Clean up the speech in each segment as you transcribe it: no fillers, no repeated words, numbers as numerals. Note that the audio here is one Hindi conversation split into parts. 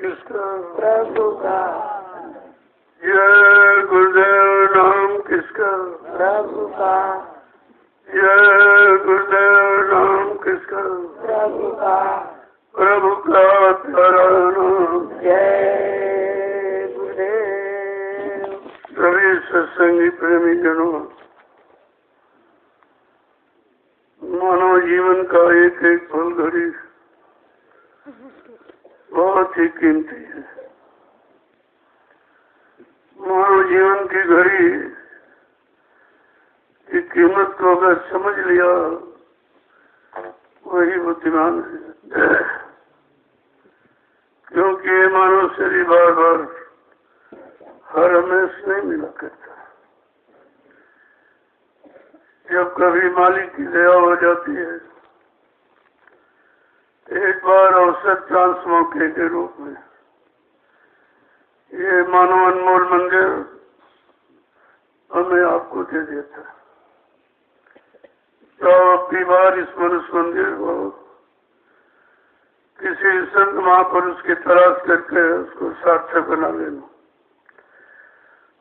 किसका? प्रभु का। जय गुरुदेव नाम किसका? प्रभु का। जय गुरुदेव नाम किसका? प्रभु का। प्रभु का प्यारा नाम। जय गुरुदेव। सभी सत्संगी प्रेमी जनों, मानव जीवन का एक एक पल घड़ी बहुत ही कीमती है। मानव जीवन की घड़ी की कीमत को अगर समझ लिया वही बुद्धिमान है, क्योंकि ये मानव शरीर बार बार हर हमेश नहीं मिला करता। जब कभी मालिक की दया हो जाती है, एक बार अवसर चांस मौके के रूप में ये मानव अनमोल मंदिर हमें आपको दे देता है। तो अपनी बार इस मनुष्य मंदिर को किसी संत महापुरुष की तलाश करके उसको सार्थक बना लेना,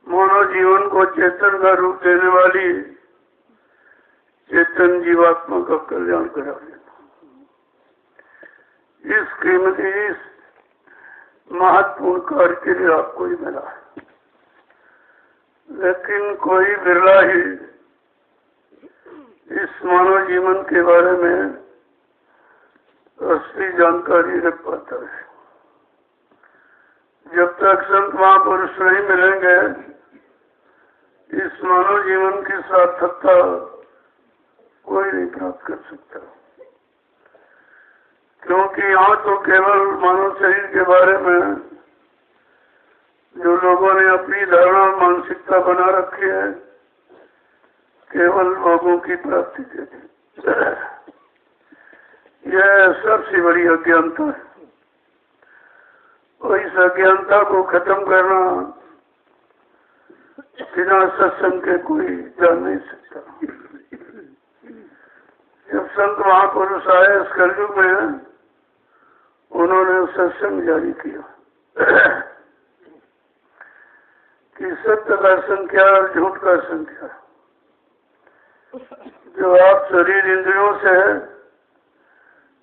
मानव जीवन को चेतन का रूप देने वाली चेतन जीवात्मा का कल्याण करा लेना। इस कीमती इस महत्वपूर्ण कार्य के लिए आपको ही मिला है, लेकिन कोई बिरला ही इस मानव जीवन के बारे में असली जानकारी रख पाता है। जब तक संत महापुरुष नहीं मिलेंगे, इस मानव जीवन की सार्थकता कोई नहीं प्राप्त कर सकता, क्योंकि यहाँ तो केवल मानव शरीर के बारे में जो लोगों ने अपनी धारणा मानसिकता बना रखी है, केवल लोगों की प्राप्ति के लिए, यह सबसे बड़ी अज्ञानता है। और इस अज्ञानता को खत्म करना बिना सत्संग के कोई जान नहीं सकता। जब संत महापुरुष आए इस कलयुग में, उन्होंने सत्संग जारी किया कि सत्य का संख्या और झूठ का संख्या। जो आप शरीर इंद्रियों से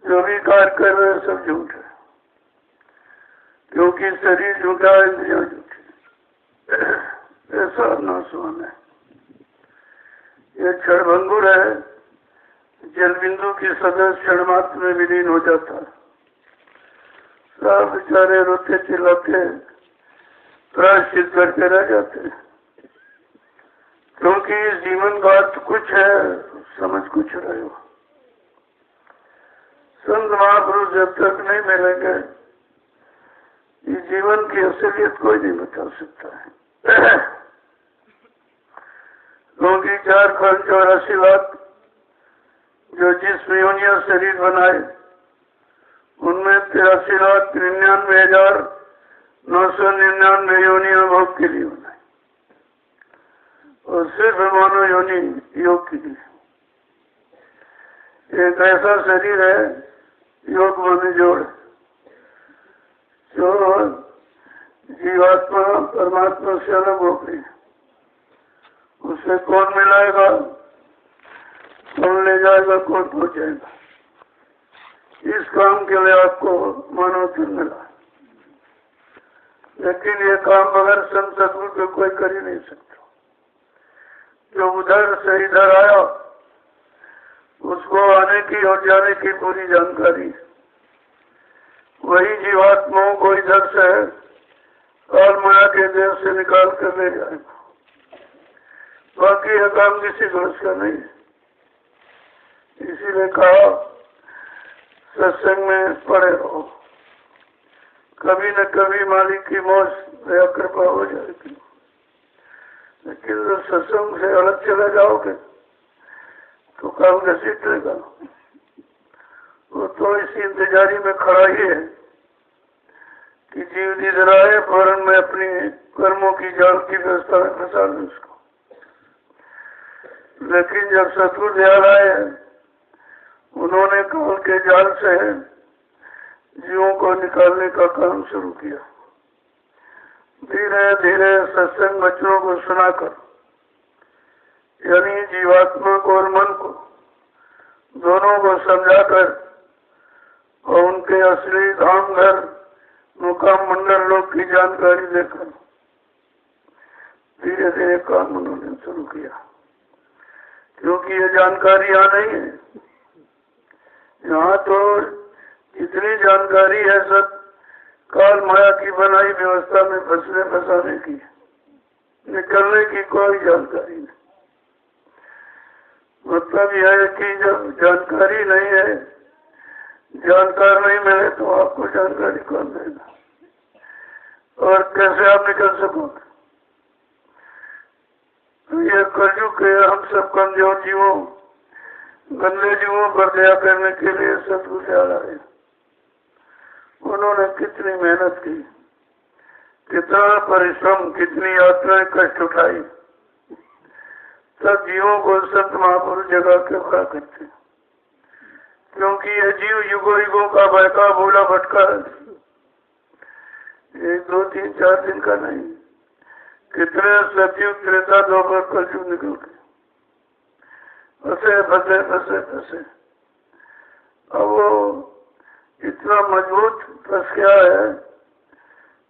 जो भी कार्य कर रहे हैं सब झूठ है, क्योंकि शरीर झूठा, इंद्रियां झूठी। ऐसा नाशवान है, यह क्षणभंगुर है। जल बिंदु की सदस्य क्षण मात्र में विलीन हो जाता है। सब बेचारे रोते चिल्लाते प्रायश्चित करके रह जाते हैं, क्योंकि इस जीवन का अर्थ कुछ है, समझ कुछ रहे हो। संत महापुरुष जब तक नहीं मिलेंगे, इस जीवन की असलियत कोई नहीं बता सकता है। क्योंकि 4 खंड 84 लाख जो जिस योनिया शरीर बनाए, उनमें 83,99,999 योनिया भोग के लिए बनाई, और सिर्फ मानव योनि योग के लिए। एक ऐसा शरीर है योग माने जोड़, जो जीवात्मा परमात्मा से अलग हो गई। उसे कौन मिलाएगा, कौन ले जाएगा, कौन पहुंचाएगा? इस काम के लिए आपको मानव जन्म मिला, लेकिन ये काम बगैर संत सदगुरु के कोई कर ही नहीं सकता। जो उधर से इधर आया, उसको आने की और जाने की पूरी जानकारी है। वही जीवात्माओं को इधर से काल माया के देश से निकाल कर ले जाएगा। बाकी यह काम किसी दोष का नहीं है। इसीलिए कहा सत्संग में पड़े रहो, कभी न कभी मालिक की मौज दया कृपा हो जाएगी। लेकिन जब सत्संग से अलग चले जाओगे तो काम घसीट लेगा। वो तो इसी इंतजारी में खड़ा ही है कि जीव इधर आए, फौरन में अपनी कर्मों की जाल की व्यवस्था में फंसा लूं उसको। लेकिन जब सतगुरु दयाल आए, उन्होंने काल के जाल से जीवों को निकालने का काम शुरू किया। धीरे धीरे सत्संग बच्चों को सुनाकर, यानी जीवात्मा को और मन को दोनों को समझाकर और उनके असली धाम घर मुकाम मंडल लोग की जानकारी देकर धीरे धीरे काम उन्होंने शुरू किया। क्योंकि ये जानकारी यहाँ नहीं है, यहाँ तो जितनी जानकारी है सब काल माया की बनाई व्यवस्था में फंसने फंसाने की, निकलने की कोई जानकारी नहीं। मतलब यह है कि जब जानकारी नहीं है, जानकार नहीं मिले तो आपको जानकारी कौन देगा और कैसे आप निकल सकोगे। तो ये कलयुग के हम सब कमजोर जीवों, गंदे जीवों पर दया करने के लिए सतगुरु आ रहे। उन्होंने कितनी मेहनत की, कितना परिश्रम, कितनी यात्राएं कष्ट उठाई, सब जीवों को संत महापुरुष जगा के खड़ा करते। क्योंकि ये जीव युगों युगों का बहका भूला भटका है, 1 2 3 4 दिन का नहीं। कितने सतयुग त्रेता द्वापर कलयुग निकल गए, फंसे फंसे फंसे फंसे। अब वो इतना मजबूत फंस गया है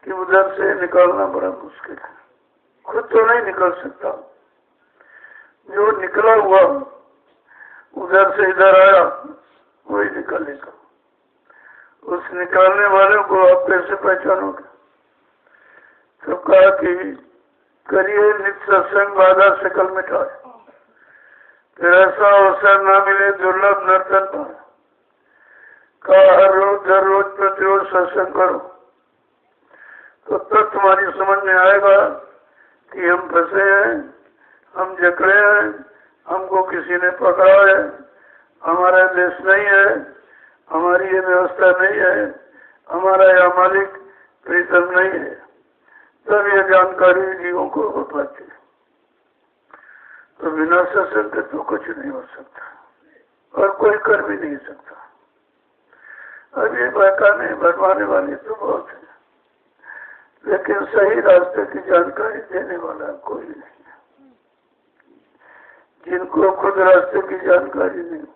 कि उधर से निकालना बड़ा मुश्किल है। खुद तो नहीं निकल सकता, जो निकला हुआ उधर से इधर आया वही निकलेगा। उस निकालने वाले को आप कैसे पहचानोगे? तो कहा कि करिए नित्य सत्संग बाधा सकल मिटाए, फिर ऐसा अवसर न मिले दुर्लभ नर्तन पाए। कहा हर रोज प्रतिरोज सत्संग करो, तो तब तुम्हारी समझ में आएगा कि हम फंसे हैं, हम जकड़े हैं, हमको किसी ने पकड़ा है, हमारा देश नहीं है, हमारी ये व्यवस्था नहीं है, हमारा यह मालिक प्रीतम नहीं है। तब यह जानकारी जीवों को हो पाती है। तो बिना सत्संग के तो कुछ नहीं हो सकता और कोई कर भी नहीं सकता। अब ये बहकाने भटवाने वाले तो बहुत है, लेकिन सही रास्ते की जानकारी देने वाला कोई नहीं है। जिनको खुद रास्ते की जानकारी नहीं,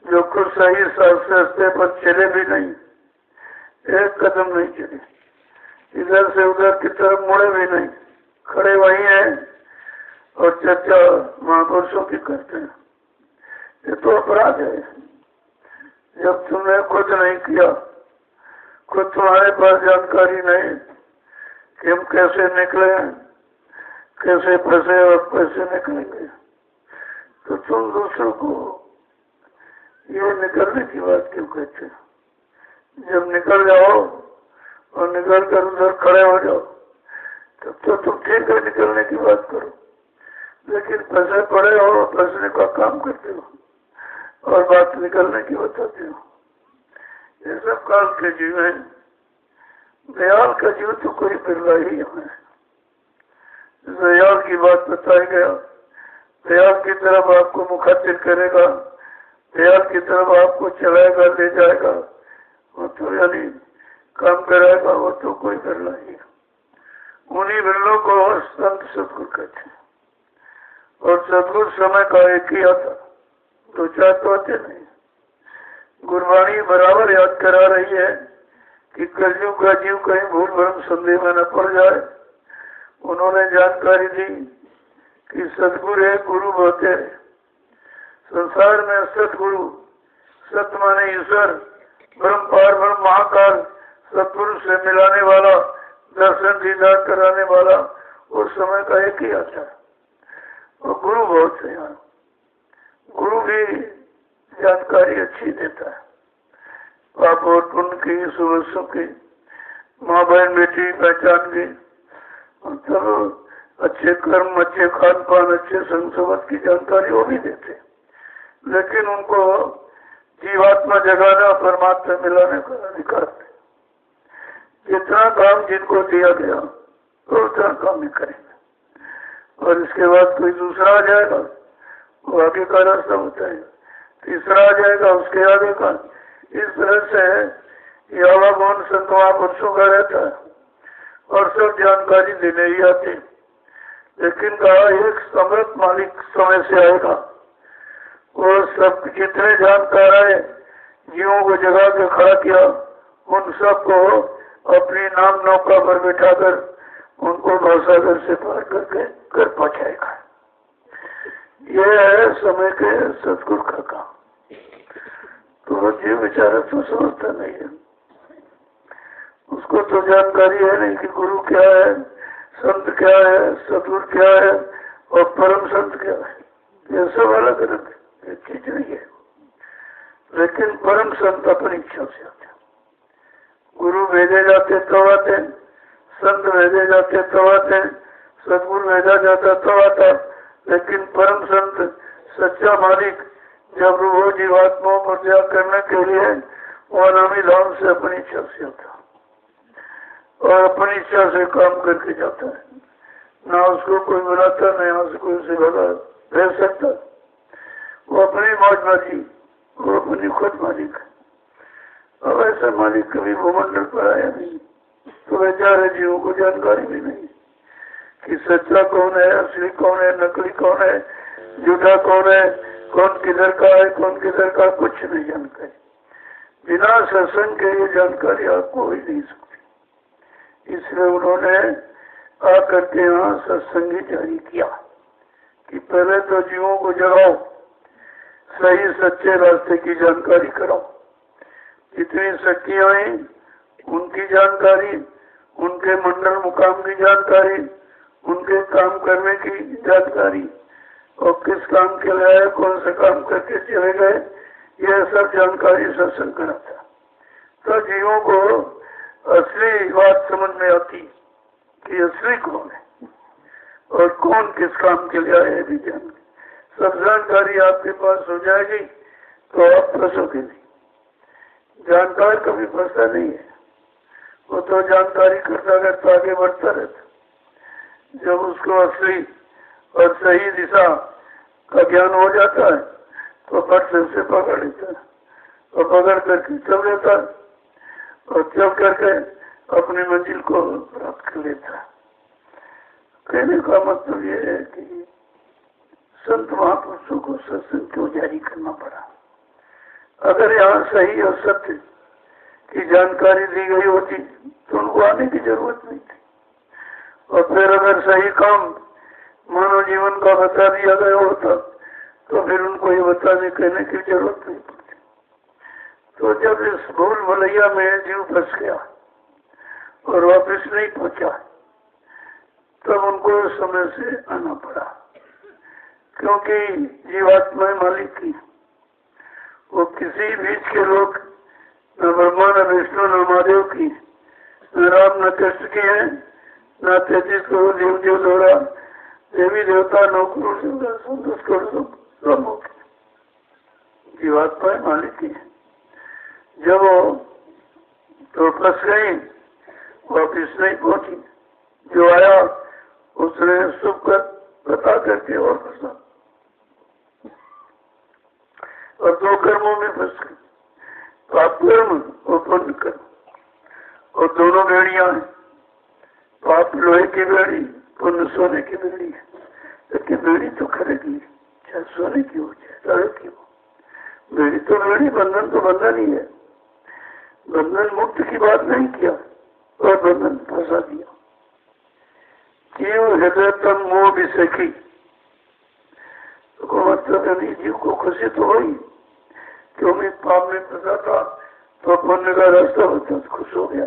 जो खुद सही रास्ते पर चले भी नहीं, एक कदम नहीं चले, इधर से उधर की तरफ मुड़े भी नहीं, खड़े वहीं हैं और चर्चा महापुरुषों की करते हैं। ये तो अपराध है। जब तुमने खुद नहीं किया, खुद तुम्हारे पास जानकारी नहीं कि हम कैसे निकले, कैसे फंसे और कैसे निकलेंगे, तो तुम दूसरों को ये निकलने की बात क्यों कहते? जब निकल जाओ और निकल कर उधर खड़े हो जाओ तब तो तुम ठीक है, निकलने की बात करो। लेकिन फंसे पड़े हो, फंसने का काम करते हो और बात निकलने की बताते हो। ये सब काल के जीव हैं। दयाल का जीव तो कोई बिरला ही है। दयाल की बात बताई गया, दयाल की तरफ आपको मुखातिब करेगा, दयाल की तरफ आपको चलाएगा, ले जाएगा, वो तो यानी काम कराएगा, वो तो कोई बिरला ही है। उन्हीं बिरलों को संत सतगुरु कहते हैं। और सतगुरु समय का एक ही आता, 2 4 तो आते नहीं। गुरबाणी बराबर याद करा रही है कि कलयुग का जीव कहीं भूल भ्रम संदेह में न पड़ जाए। उन्होंने जानकारी दी कि सतगुरु है, गुरु होते हैं। संसार में सतगुरु, सत माने ईश्वर, ब्रह्म पार ब्रह्म महाकाल, सतगुरु से मिलाने वाला, दर्शन दीदार कराने वाला, उस समय का एक ही आता है। और गुरु बहुत है। यहाँ गुरु भी जानकारी अच्छी देता है, पाप और पुण्य की, सुबह की, माँ बहन बेटी पहचान की, मतलब अच्छे कर्म, अच्छे खान पान, अच्छे संसबत की जानकारी वो भी देते। लेकिन उनको जीवात्मा जगाना, परमात्मा मिलाने का अधिकार है। जितना काम जिनको दिया गया तो उतना काम ही करेंगे। और इसके बाद कोई दूसरा आ जाएगा, वो आगे का रास्ता बताएगा, तीसरा आ जाएगा, उसके आगे का। इस तरह से यहाँ कौन संत महापुरुषों का रहता है और सब जानकारी देने ही आते, लेकिन कहा एक समर्थ मालिक समय से आएगा, और सब जितने जानकार आए जीवों को जगा के खड़ा किया, उन सबको अपनी नाम नौका पर बैठाकर उनको भवसागर से पार करके घर पहुंचाएगा। यह है समय के सतगुरु का काम। तो जीव बेचारा तो समझता नहीं है, उसको तो जानकारी है नहीं कि गुरु क्या है, संत क्या है, सतगुरु क्या है और परम संत क्या है। ये सब अलग अलग है, एक चीज नहीं है। लेकिन परम संत अपनी इच्छा से आते, गुरु भेजे जाते तो आते, संत भेजे जाते तो आते, सतगुरु भेजा जाता तो आता, लेकिन परम संत सच्चा मालिक जब वो जीवात्माओं पर त्याग करने के लिए वो अनामी धाम से अपनी इच्छा से आता और अपनी इच्छा से काम करके जाता है। ना उसको कोई बुलाता, न यहाँ से कोई उसे भगा भेज सकता। वो अपनी मौज मर्जी, वो अपनी खुद मालिक है। अब ऐसा मालिक कभी भूमंडल पर आया नहीं, तो बेचारे जीवों को जानकारी भी नहीं कि सच्चा कौन है, असली कौन है, नकली कौन है, झूठा कौन है, कौन किधर का है, कौन किधर का, कुछ नहीं जानकारी। बिना सत्संग के ये जानकारी आपको ही नहीं सकती। इसलिए उन्होंने आकर के यहाँ सत्संग जारी किया कि पहले तो जीवों को जगाओ, सही सच्चे रास्ते की जानकारी कराओ। जितनी शक्तियां आई उनकी जानकारी, उनके मंडल मुकाम की जानकारी, उनके काम करने की जानकारी, और किस काम के लिए आए, कौन सा काम करके चले गए, यह सब जानकारी सत्संग कराता। तो जीवों को असली बात समझ में आती कि असली कौन है और कौन किस काम के लिए आए भी जान। सब जानकारी आपके पास हो जाएगी तो आप फंसोगे नहीं। जानकार कभी फंसता नहीं है, वो तो जानकारी करता करता आगे बढ़ता रहता। जब उसको असली और सही दिशा का ज्ञान हो जाता है तो फट से उसे पकड़ लेता है और पकड़ करके चल लेता है और चल करके अपनी मंजिल को प्राप्त कर लेता है। कहने का मतलब ये है कि संत महापुरुषों को सत्संग क्यों जारी करना पड़ा। अगर यहाँ सही और सत्य की जानकारी दी गई होती तो उनको आने की जरूरत नहीं थी, और फिर अगर सही काम मानव जीवन का बता दिया गया होता तो फिर उनको ये बताने कहने की जरूरत नहीं पड़ती। तो जब इस भूल भलैया में जीव फंस गया और वापस नहीं पहुंचा, तब उनको समय से आना पड़ा, क्योंकि जीवात्मा मालिक की, वो किसी बीच के लोग न ब्रह्मा न विष्णु न महादेव की, न राम न कृष्ण की है, न 33 करोड़ देव देव द्वारा देवी देवता नौकरों संतोष करोड़ जीवात्मा मालिक की। जब वो तो फंस गई, वापिस नहीं पहुंची, जो आया उसने शुभ कर बता करके और फंसा और दो कर्मों में फंस गई, पाप कर्म और पुण्य कर्म, और दोनों बेड़ियां हैं। पाप लोहे की बेड़ी, पुण्य सोने की बेड़ी है, लेकिन बेड़ी तो खरीदी, चाहे सोने की हो चाहे लोहे की हो। बेड़ी तो बेड़ी, बंधन तो बंधन ही है। बंधन मुक्त की बात नहीं किया और बंधन फंसा दिया। जीव हृदय तम मोह भी सखी, तो मतलब नहीं, जीव को खुशी तो हुई क्यों मैं पाप में फंसा था तो पुण्य का रास्ता होता तो खुश हो गया,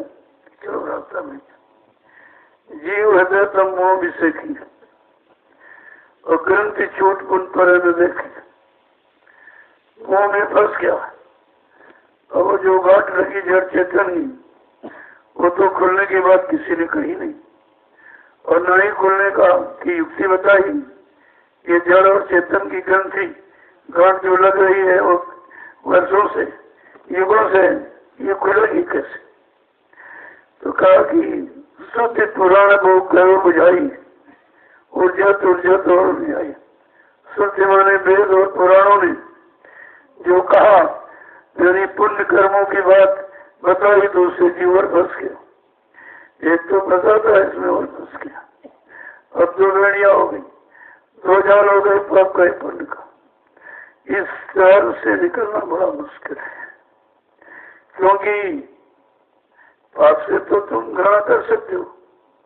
चलो रास्ता में। जीव हृदय तम मोह भी सखी और ग्रंथि छूट पुण्य पर न देखी, मोह में फंस गया। और वो जो गांठ लगी जड़ चेतन की, वो तो खुलने की बात किसी ने कही नहीं, और न ही खुलने का की युक्ति बताई। ये जड़ और चेतन की ग्रंथि गांठ जो लग रही है वो वर्षों से, युगों से, ये खुलेगी कैसे। तो कहा कि सत्य पुराण को करो बुझाई, ऊर्जा और बुझाई। सत्य माने वेद और पुराणों ने जो कहा, यानी पुण्य कर्मों की बात बताई दूसरे जीव और फंस गया। एक तो फंसा था इसमें और फंस गया। अब दो लड़ियां हो गई, दो जाल हो गए पाप का पुण्य का। इस जाल से निकलना बड़ा मुश्किल है, क्योंकि पाप से तो तुम घृणा कर सकते हो,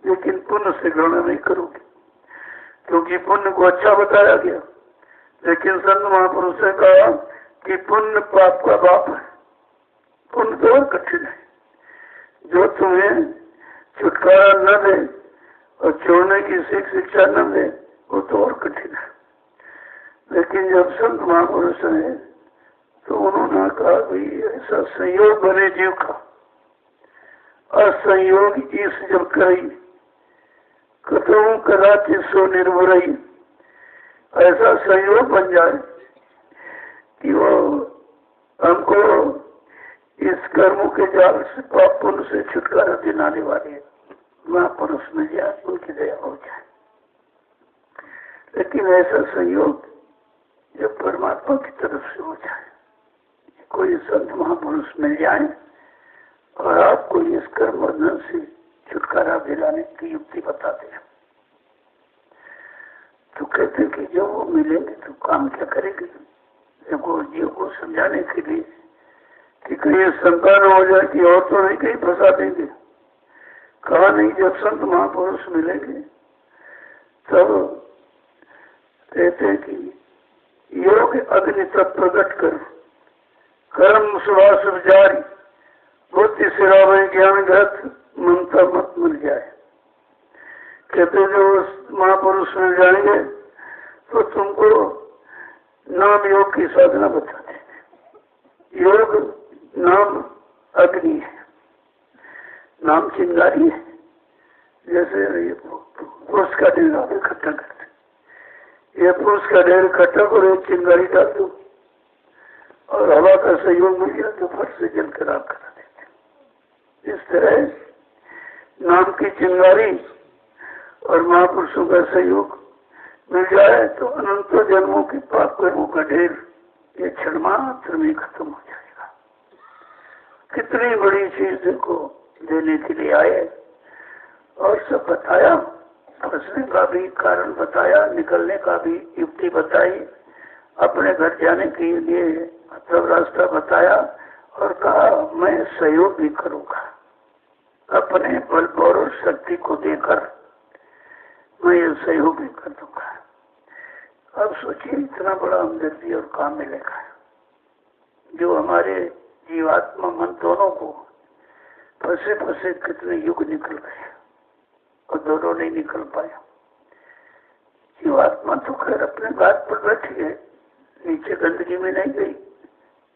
लेकिन पुण्य से घृणा नहीं करोगे, क्योंकि पुण्य को अच्छा बताया गया। लेकिन संत महापुरुष ने कहा कि पुण्य पाप का बाप है। पुण्य तो और कठिन है, जो तुम्हें छुटकारा न दे और छोड़ने की शिक्षा न दे, वो तो और कठिन है। लेकिन जब संत महापुरुष है तो उन्होंने कहा भाई ऐसा संयोग बने जीव का, असंयोग ईस जब करई कतहु कदाचित सो निर्भरई। ऐसा संयोग बन जाए कि वो हमको इस कर्मों के जाल से पाप पुण्य से छुटकारा दिलाने वाले महापुरुष में जाए, उनकी दया हो जाए। लेकिन ऐसा संयोग जब परमात्मा की तरफ से हो जाए, कोई संत महापुरुष मिल जाए और आपको इस कर्म बंधन से छुटकारा दिलाने की युक्ति बताते हैं, तो कहते हैं कि जब वो मिलेंगे तो काम क्या करेंगे? देखो जीव को समझाने के लिए कि कहीं शंका न हो जाए कि और तो नहीं कहीं फंसा देंगे। कहा नहीं, जब संत महापुरुष मिलेंगे तब कहते हैं कि योग अग्नि तब प्रकट कर कर्म सुभाष जारी बुद्धि सिरावे ज्ञान ग्रथ ममता मत मिल जाए। कहते जो महापुरुष मिल जाएंगे तो तुमको नाम योग की साधना बता देंगे। योग नाम अग्नि है, नाम चिंगारी है। जैसे पुरुष का ढेर आप इकट्ठा करते, ये पुरुष का ढेर इकट्ठा करो, चिंगारी डाल दो और हवा का सहयोग मिल गया तो फट से जलकर आग करा देते। इस तरह नाम की चिंगारी और महापुरुषों का सहयोग मिल जाए तो अनंत जन्मों के पाप कर्मों का ढेर ये क्षण मात्र में खत्म हो जाएगा। कितनी बड़ी चीज देखो देने के लिए आए और सब बताया, फंसने का भी कारण बताया, निकलने का भी युक्ति बताई, अपने घर जाने के लिए मतलब रास्ता बताया और कहा मैं सहयोग भी करूंगा, अपने बल और शक्ति को देकर मैं ये सहयोग भी कर दूंगा। अब सोचिए इतना बड़ा हमदर्दी और काम मिलेगा, जो हमारे जीवात्मा मन दोनों को फंसे फंसे कितने युग निकल गए और दोनों नहीं निकल पाया। जीवात्मा तो खैर अपने बात पर बैठी है, नीचे गंदगी में नहीं गई,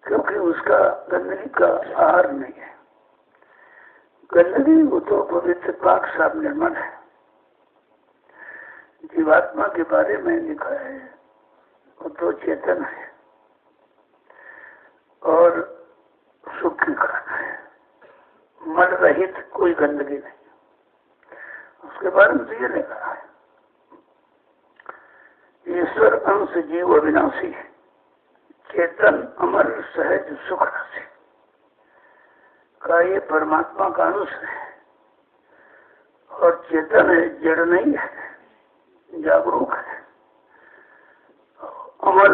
क्योंकि उसका गंदगी का आहार नहीं है। गंदगी वो तो पवित्र पाक साफ निर्मल है। जीवात्मा के बारे में लिखा है वो तो चेतन है और सुख की खाना है, मल रहित कोई गंदगी नहीं। उसके बारे में ये लिखा है ईश्वर अंश जीव अविनाशी है, चेतन अमर सहज सुख राशि का ये परमात्मा का अंश है और चेतन है, जड़ नहीं है, जागरूक है, अमर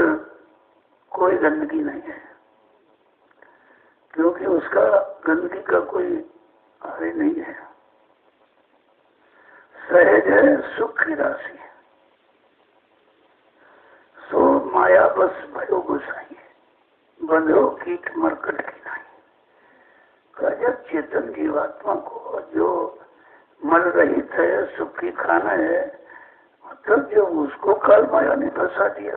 कोई गंदगी नहीं है, क्योंकि उसका गंदगी का कोई आदि नहीं है। सहज है, सुख की राशि है, सो माया बस भयो गुसाई बंधो कीट मरकट की नहीं। जब चेतन जीवात्मा को जो मल रहित है, सुख की खाना है, मतलब जो उसको काल माया ने फंसा दिया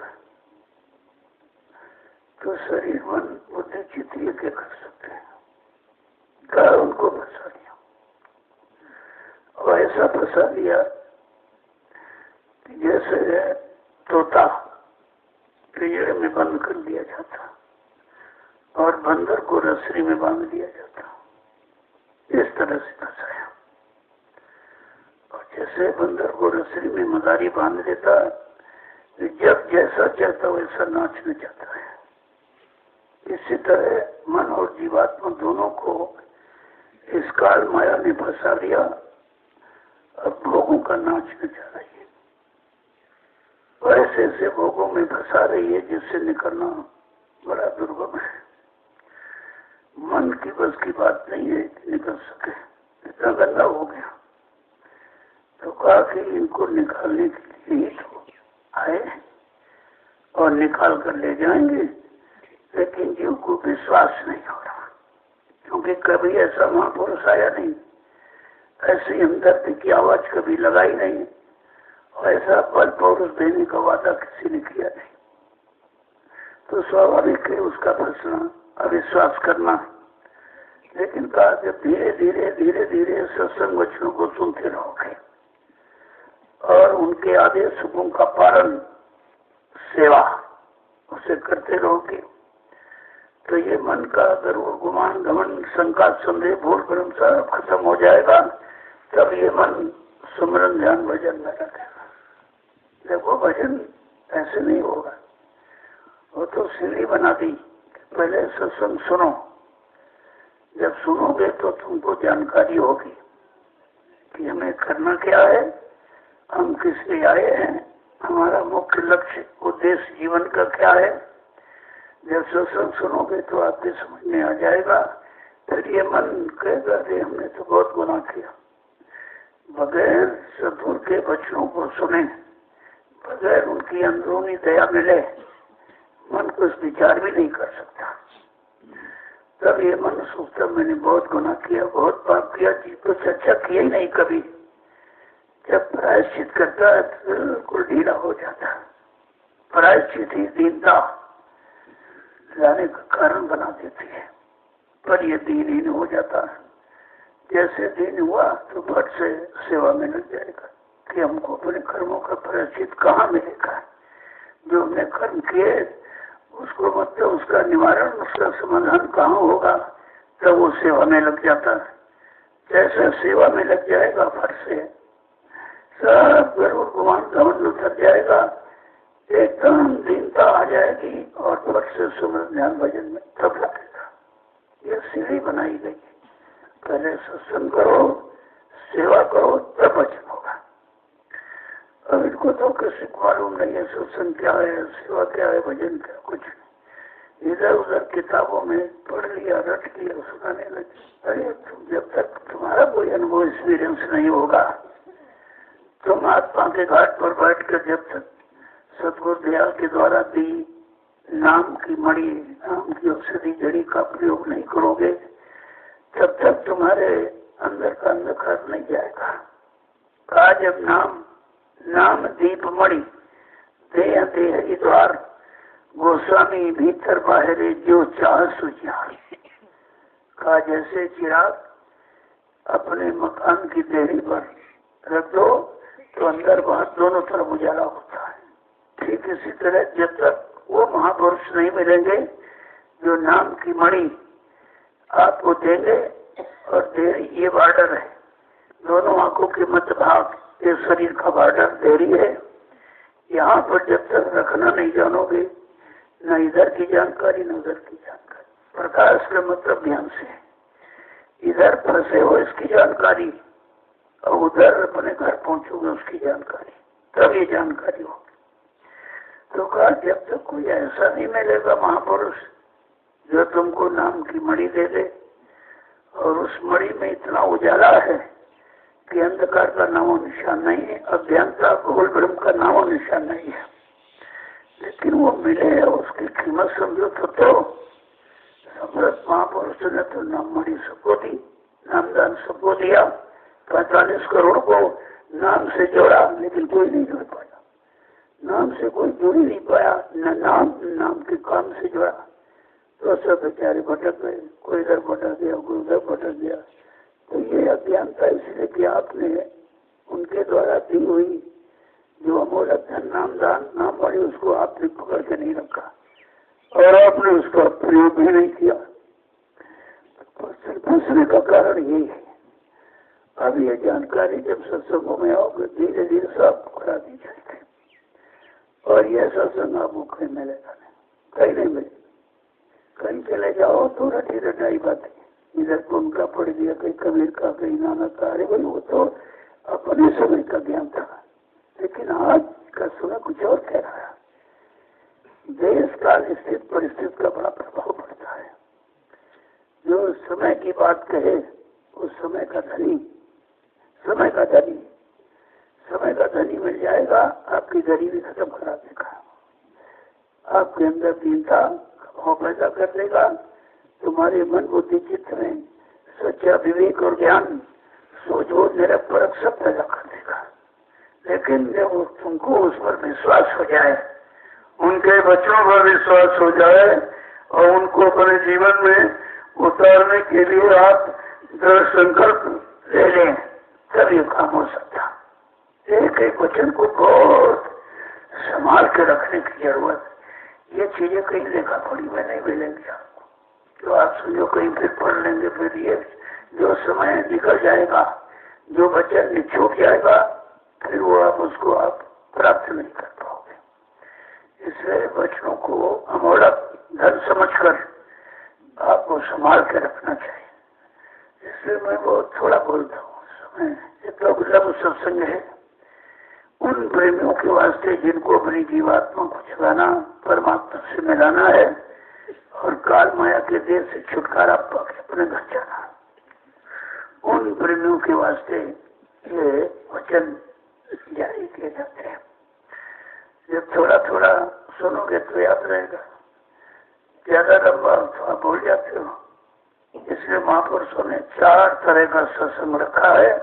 तो शरीर मन बुद्धि चित्त ये क्या कर सकते हैं? क्या उनको फंसा दिया और ऐसा फंसा दिया कि जैसे तोता पिंजरे में बंद कर दिया जाता और बंदर को रस्सी में बांध दिया जाता, इस तरह से फंसाया। और जैसे बंदर को रस्सी में मदारी बांध देता, जब जैसा चाहता वैसा नाचना चाहता है, इसी तरह मन और जीवात्मा दोनों को इस काल माया ने फंसा लिया, अब भोगों का नाच नचा रही है, और ऐसे ऐसे भोगों में फंसा रही है जिससे निकलना बड़ा दुर्गम है। मन की बस की बात नहीं है कि निकल सके, इतना गंदा हो गया। तो कहा कि इनको निकालने के लिए तो आए और निकाल कर ले जाएंगे, लेकिन जीव को विश्वास नहीं हो रहा, क्योंकि कभी ऐसा महापुरुष आया नहीं, ऐसी हमदर्दी की आवाज कभी लगाई नहीं, और ऐसा बल पौरुष देने का वादा किसी ने किया नहीं। तो स्वाभाविक है उसका फंसना, अविश्वास करना। लेकिन कहा जब धीरे धीरे धीरे धीरे सत्संग वचनों को सुनते रहोगे और उनके आदेश हुक्म का पालन, सेवा उसे करते रहोगे, तो ये मन का गर्व, गुमान, घमंड, शंका, संदेह, भूल भ्रम सब खत्म हो जाएगा। तब ये मन सुमरन, ध्यान, भजन में रखेगा। देखो भजन ऐसे नहीं होगा, वो तो सीढ़ी बना दी, पहले सत्संग सुनो, जब सुनोगे तो तुमको जानकारी होगी कि हमें करना क्या है, हम किस लिए आए हैं, हमारा मुख्य लक्ष्य, उद्देश्य जीवन का क्या है। जब सत्संग सुनोगे तो आपके समझ में आ जाएगा। फिर ये मन कहेगा कि हमने तो बहुत गुनाह किया, बगैर सद्गुरु के वचनों को सुने, बगैर उनकी अंदरूनी दया मिले, मन कुछ विचार भी नहीं कर सकता। तब ये मन सोचता मैंने बहुत गुनाह किया, बहुत पाप किया, जी कुछ अच्छा किया ही नहीं कभी। जब प्रायश्चित करता है तो बिल्कुल ढीला हो जाता है। प्रायश्चित ही दीनता लाने का कारण बना देती है, पर ये दीनहीन हो जाता है। जैसे दीन हुआ तो फट से सेवा में लग जाएगा कि हमको अपने कर्मों का प्रायश्चित कहाँ मिलेगा। जो हमने कर्म किए उसको मतलब उसका निवारण, उसका समाधान कहाँ होगा, तब वो सेवा में लग जाता है। जैसे सेवा में लग जाएगा फट से सब गर्व, गुमान, घमंड उतर जाएगा, एकदम दीनता आ जाएगी और फट से सुमरन, ध्यान, भजन में तब लगेगा। ये सीढ़ी बनाई गई, पहले सत्संग करो, सेवा करो, तब भजन होगा। अब इनको तो किसी को मालूम नहीं है सत्संग क्या है, सेवा क्या है, भजन क्या, कुछ इधर उधर किताबों में पढ़ लिया, रट लिया, सुनाने लगे। अरे तुम जब तक तुम्हारा कोई अनुभव, एक्सपीरियंस नहीं होगा, तुम आत्मा के घाट पर बैठ कर जब तक सतगुरु दया के द्वारा दी नाम की मणि, नाम की औषधि जड़ी का प्रयोग नहीं करोगे, तब तक तुम्हारे अंदर का अंधकार नहीं जाएगा। कहा जब नाम दीप मणि देह देह द्वार, गोस्वामी भीतर बाहरे जो चाह सुझार। कहा जैसे चिराग अपने मकान की देहरी पर रख दो तो अंदर बाहर दोनों तरफ उजाला होता है, ठीक इसी तरह जब तक वो महापुरुष नहीं मिलेंगे जो नाम की मणि आपको देंगे, और देहरी ये बॉर्डर है, दोनों आंखों के मध्य भाग ये शरीर का बॉर्डर देहरी है। यहाँ पर जब तक रखना नहीं जानोगे, न इधर की जानकारी न उधर की जानकारी, प्रकाश का मतलब ध्यान से, इधर फंसे हो इसकी जानकारी और उधर अपने घर पहुंचोगे उसकी जानकारी, तब ये जानकारी होगी। तो कहा जब तक कोई ऐसा नहीं मिलेगा महापुरुष जो तुमको नाम की मणि दे दे, और उस मणि में इतना उजाला है कि अंधकार का नामो निशान नहीं है, अज्ञानता, घोर ब्रह्म का नामो निशान नहीं है, लेकिन वो मिले उसकी कीमत समझो तो समर्थ महापुरुष ने तो नाम मणि सबको दी, नामदान सबको दिया, 45 करोड़ को नाम से जोड़ा, लेकिन कोई नहीं जुड़ पाया, नाम से कोई जुड़ ही नहीं पाया, न नाम के काम से जुड़ा, तो सब बेचारे भटक गए, कोई इधर भटक गया, कोई उधर भटक गया। तो ये अज्ञानता इसलिए कि आपने उनके द्वारा दी हुई जो अमूलक धन नामदान नाम पड़ी उसको आपने पकड़ के नहीं रखा और आपने उसका प्रयोग भी नहीं किया। फंसने का कारण यही है। अब ये जानकारी जब सत्संगों में आओगे धीरे धीरे सब करा दी जाएगी, और यह सत्संग आपको कहीं मिलेगा नहीं, कहीं नहीं मिलेगा। कहीं चले जाओ तो रटी रटाई बातें, इधर को उनका पड़ गया, कहीं कबीर का, कहीं नाना का। अरे भाई वो तो अपने समय का ज्ञान था, लेकिन आज का समय कुछ और कह रहा है। देश काल स्थित परिस्थिति का बड़ा प्रभाव पड़ता है। जो समय की बात कहे उस समय का धनी, समय का धनी, समय का धनी मिल जाएगा, आपकी गरीबी खत्म करा देगा, आपके अंदर दीनता का भाव पैदा कर देगा, तुम्हारे मन बुद्धि चित्त में सच्चा विवेक और ज्ञान, सोच निरपरक सब पैदा कर देगा। लेकिन जब तुमको उस पर विश्वास हो जाए, उनके बच्चों पर विश्वास हो जाए और उनको अपने जीवन में उतारने के लिए आप दृढ़ संकल्प ले लें, तभी काम हो सकता। एक एक वचन को बहुत संभाल के रखने की जरूरत। ये चीजें कहीं लेखा पढ़ी में नहीं मिलेंगी आपको, जो आप समझो कहीं फिर पढ़ लेंगे, फिर ये जो समय निकल जाएगा, जो वचन छूट जाएगा, फिर वो उसको आप प्राप्त नहीं कर पाओगे। इसलिए वचनों को अमोलक धन समझकर आपको संभाल के रखना चाहिए। इसलिए मैं बहुत थोड़ा बोलता हूँ। समय इतना दुर्लभ सत्संग है उन प्रेमियों के वास्ते जिनको अपनी जीवात्मा को जगाना, परमात्मा से मिलाना है और काल माया के देश से छुटकारा पाके अपने घर जाना। उन प्रेमियों के वास्ते ये वचन जारी किए जाते हैं। जब थोड़ा थोड़ा सुनोगे तो याद रहेगा, ज्यादा लंबा तो आप भूल जाते हो। इसलिए महापुरुषों ने 4 तरह का सत्संग रखा है।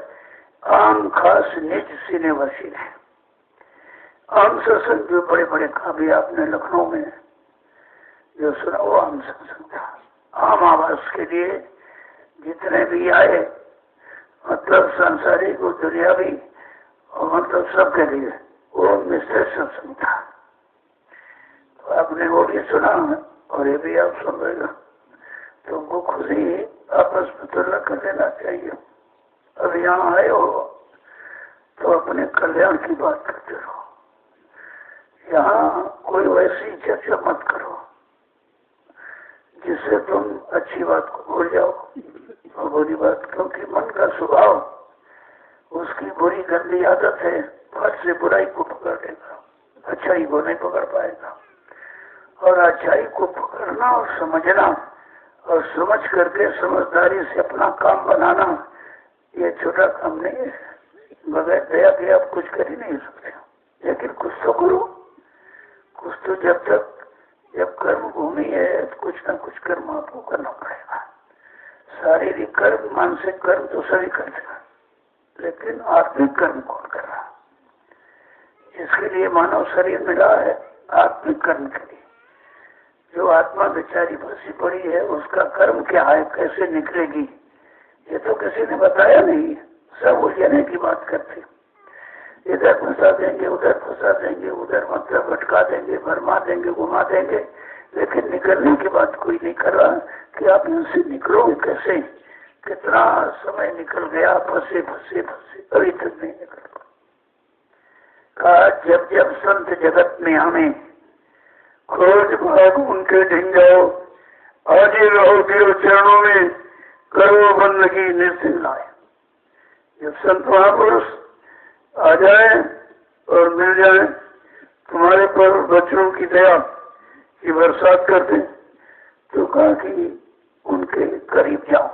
आम खास निज सीने वसीले है। आम सत्संग जो बड़े बड़े काव्य आपने लखनऊ में जो सुना, वो आम सत्संग था। आम आवास के लिए जितने भी आए, मतलब सांसारिक और दुनियावी और मतलब सबके लिए वो मिश्र सत्संग था। तो आपने वो भी सुना और ये भी आप सुन रहेगा, तो उनको खुशी आपस में तुलना कर लेना चाहिए। अब यहाँ आए हो तो अपने कल्याण की बात करते रहो। यहाँ कोई वैसी चर्चा मत करो जिससे तुम अच्छी बात को भूल जाओ और बुरी बात, क्योंकि मन का स्वभाव, उसकी बुरी गंदी आदत है, फट से बुराई को पकड़ लेगा, अच्छाई को नहीं पकड़ पाएगा। और अच्छाई को पकड़ना और समझना और समझ करके समझदारी से अपना काम बनाना, ये छोटा काम नहीं है। बगैर दया के आप कुछ कर ही नहीं सकते, लेकिन कुछ तो करो। कुछ तो जब कर्म भूमि है तो कुछ ना कुछ कर्म आपको करना पड़ेगा। शारीरिक कर्म, मानसिक कर्म तो सभी करते हैं, लेकिन आत्मिक कर्म कौन कर रहा? इसके लिए मानव शरीर मिला है आत्मिक कर्म के लिए। जो आत्मा बेचारी फंसी पड़ी है, उसका कर्म क्या है, कैसे निकलेगी, ये तो किसी ने बताया नहीं। सब उलझने की बात करते, इधर फंसा देंगे, उधर फंसा देंगे, उधर मतलब भटका देंगे, भरमा देंगे, घुमा देंगे, लेकिन निकलने की बात कोई नहीं कर रहा कि आप इनसे निकलोगे कैसे। कितना समय निकल गया, फंसे फंसे फंसे, अभी तक नहीं निकल पाए। कहा जब जब संत जगत में हमें खोज भाग उनके ढिंग जाओ, आज ही रहो तेरे चरणों में, करो बंदगी निर्सिल लाए। जब संत महापुरुष आ जाए और मिल जाए, तुम्हारे पर बच्चों की दया की बरसात कर दे, तो कहा कि उनके करीब जाओ,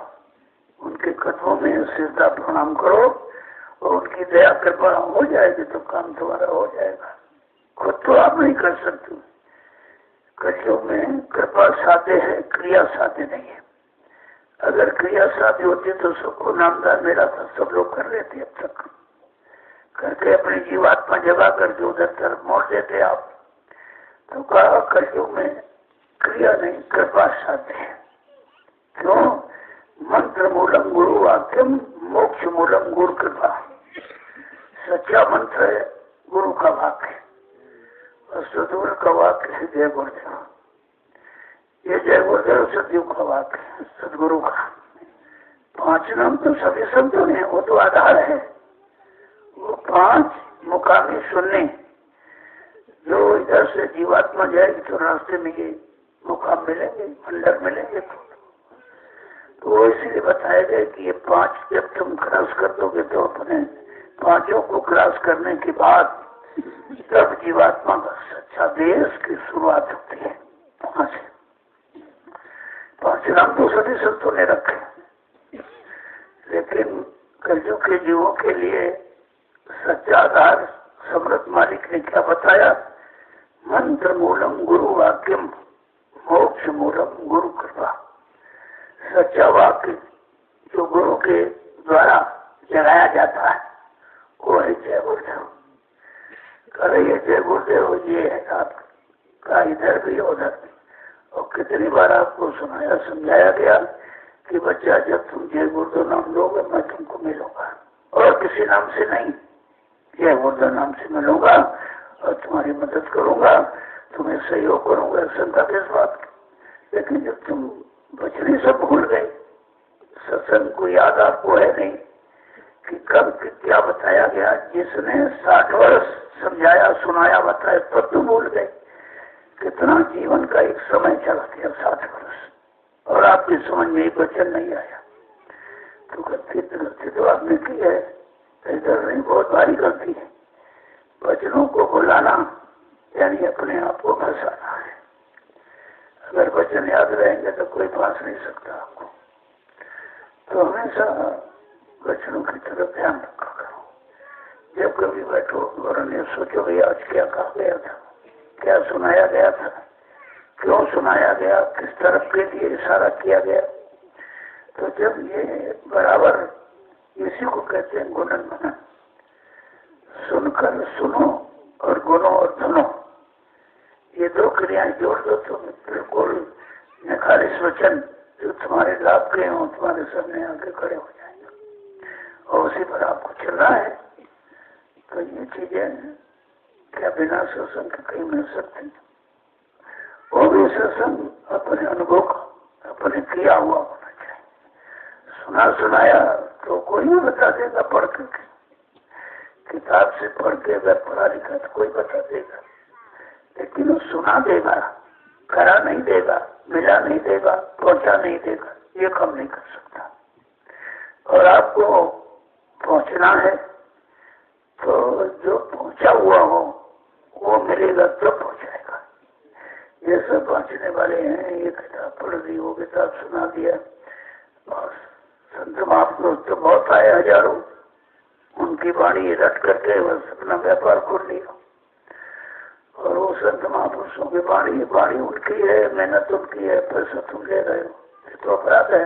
उनके कदमों में सिरदा प्रणाम करो और उनकी दया कृपा हो जाएगी तो काम तुम्हारा हो जाएगा। खुद तो आप नहीं कर सकते। कलियुग में कृपा साध्य है, क्रिया साध्य नहीं है। अगर क्रिया साध्य होती तो सबको नामदान मेरा था, सब लोग कर लेते अब तक, करके अपनी जीवात्मा जगा करके उधर तरफ मोड़ देते आप। तो कहा कलियुग में क्रिया नहीं, कृपा साध्य है। क्यों? मंत्र मूलम गुरु वाक्यम, मोक्ष मूलम गुरु कृपा। सच्चा मंत्र है गुरु का वाक्य और सदगुरु का वाक्य है जय गुरुदेव। ये जय गुरुदेव सदगुरु का वाक्य है, सदगुरु का। 5 नाम तो सभी शब्दों ने, वो तो आधार है। वो 5 मुकामी सुनने, जो इधर से जीवात्मा जाएगी तो रास्ते में ये मुकाम मिलेंगे, मंडल मिलेंगे। तो वो इसलिए बताया गया कि ये 5 जब तुम क्रॉस कर दोगे तो अपने 5 को क्रॉस करने के बाद तब जीवात्मा का सच्चा देश की शुरुआत होती है। 5 नाम तो सभी संतों ने रखे, लेकिन कलयुग के जीवों के लिए सच्चा आधार समृद्ध मालिक ने क्या बताया? मंत्र मूलम गुरु वाक्यम मोक्ष मूलम गुरु कृपा। सच्चा वाक्य जो गुरु के द्वारा जगाया जाता है वो है जय गुरुदेव। करे ये जय गुरुदेव ये है आपका इधर भी उधर भी। और कितनी बार आपको सुनाया समझाया गया कि बच्चा जब तुम जय गुरुदेव नाम लोगे मैं तुमको मिलूंगा और किसी नाम से नहीं, जय गुरुदेव नाम से मिलूंगा और तुम्हारी मदद करूंगा, तुम्हें सहयोग करूंगा, शंका किस बात की। लेकिन जब तुम बचने सब भूल गए, सत्संग को याद आपको है नहीं कि कब क्या बताया गया। जिसने 60 वर्ष समझाया सुनाया बताया तब तो भूल गए। कितना जीवन का एक समय चला गया 60 वर्ष और आपकी समझ में एक वचन नहीं आया। तो गलती तो आपने की है, इधर नहीं, बहुत भारी गलती है। वचनों को बुलाना यानी अपने आप को फंसाना है। अगर वचन याद रहेंगे तो कोई फंस नहीं सकता आपको। तो हमेशा वचनों की तरफ ध्यान रखा करो। जब कभी बैठो और अन्य सोचो भाई आज क्या कहा गया था, क्या सुनाया गया था, क्यों सुनाया गया, किस तरफ के लिए इशारा किया गया। तो जब ये बराबर इसी को कहते हैं गुणन मनन। सुनकर सुनो और गुनो और धुनो, ये 2 क्रियाएं जोड़ दो तो बिल्कुल निखालिस वचन जो तुम्हारे लाभ के हों तुम्हारे सामने आके खड़े हो जाएंगे और उसी पर आपको चलना है। तो ये चीजें क्या बिना सत्संग के कहीं मिल सकती? वो भी सत्संग अपने अनुभव का अपने किया हुआ होना चाहिए। सुना सुनाया तो कोई भी बता देगा पढ़ करके, किताब से पढ़ के अगर पढ़ा लिखा तो कोई बता देगा, लेकिन वो सुना देगा, करा नहीं देगा, मिला नहीं देगा, पहुंचा नहीं देगा, ये काम नहीं कर सकता। और आपको पहुंचना है तो जो पहुंचा हुआ हो वो मिलेगा तब पहुंचाएगा। ये सब पहुंचने वाले हैं, ये किताब पढ़ दी, वो किताब सुना दिया और संत महापुरुष तो बहुत आए, हजारों, उनकी वाणी रट करके बस अपना व्यापार खोल लिया। और वो संत महापुरुषों की वाणी उनकी है, मेहनत उनकी है, पैसा तुम ले रहे हो, ये तो अपराध है।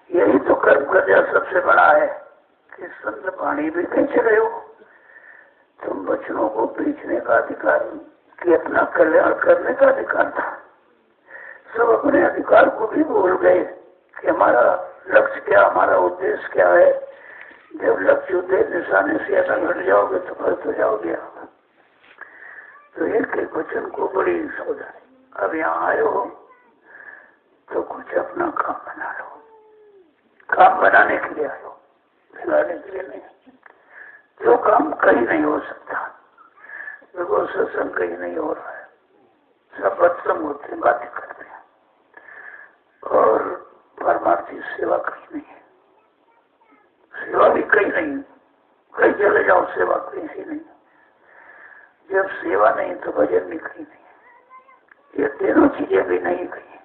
यही तो कर्म कर्जा सबसे बड़ा है कि संत वाणी भी बेच रहे हो। तुम बच्चों को बेचने का अधिकार कि अपना कल्याण करने का अधिकार था। सब अपने अधिकार को भी भूल गए कि हमारा लक्ष्य क्या, हमारा उद्देश्य क्या है। जब लक्ष्य उद्देश्य निशाने से अगर हट जाओगे तो फंस हो जाओगे। तो एक वचन को बड़ी सावधानी, अब यहाँ आए हो तो कुछ अपना काम बना लो। काम बनाने के लिए आए हो, बिगाड़ने के लिए नहीं। जो काम कहीं नहीं हो सकता, देखो सत्संग कहीं नहीं हो रहा है, सब बदसंग होते हैं, बातें करते हैं और परमार्थी सेवा कहीं नहीं है। सेवा भी कहीं नहीं, कहीं चले जाओ सेवा कहीं ही नहीं। जब सेवा नहीं तो भजन भी कहीं नहीं। ये तीनों चीजें भी नहीं कहीं,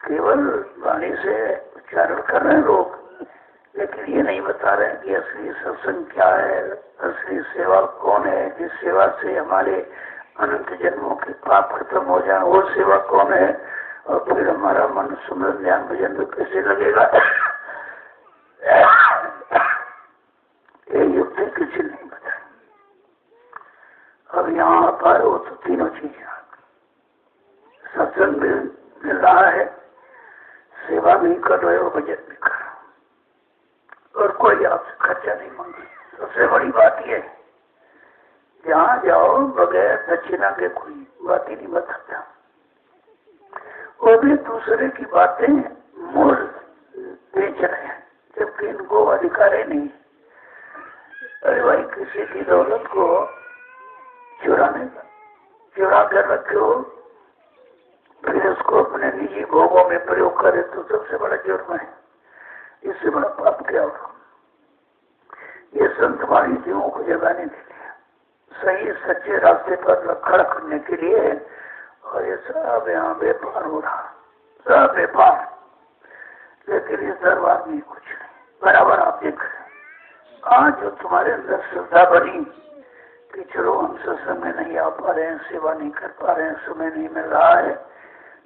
केवल वाणी से उच्चारण कर रहे हैं लोग, लेकिन ये नहीं बता रहे कि असली सत्संग क्या है, असली सेवा कौन है, जिस सेवा से हमारे अनंत जन्मों के पाप खत्म हो जाए, वो सेवा कौन है। और फिर हमारा मन सुमरन ध्यान भजन में कैसे लगेगा, ये युक्ति किसी नहीं बताई। अब यहाँ आप आए हो तो तीनों चीजें सत्संग भी मिल रहा है, सेवा भी कर रहे हो, भजन भी कर रहे हो और कोई आपसे खर्चा नहीं मांगे। सबसे बड़ी बात ये, जहाँ जाओ बगैर दक्षिणा के कोई बात ही नहीं बताता। वो भी दूसरे की बातें मूल बेच रहे हैं, जबकि इनको अधिकार ही नहीं। अरे भाई, किसी की दौलत को चुरा कर रखे हो, फिर उसको अपने निजी भोगों में प्रयोग करे तो सबसे बड़ा जुर्म है। इससे बड़ा पाप क्या होगा। ये संत वाणी जीवों को जगाने के लिए, सही सच्चे रास्ते पर खड़ा करने के लिए है। और ये सब यहाँ व्यापार हो रहा, सब व्यापार। लेकिन इस दरबार में कुछ नहीं। बराबर आप देख रहे हैं आज जो तुम्हारे अंदर श्रद्धा बनी कि चलो हम सत्संग में नहीं आ पा रहे हैं, सेवा नहीं कर पा रहे हैं, समय नहीं मिल रहा है,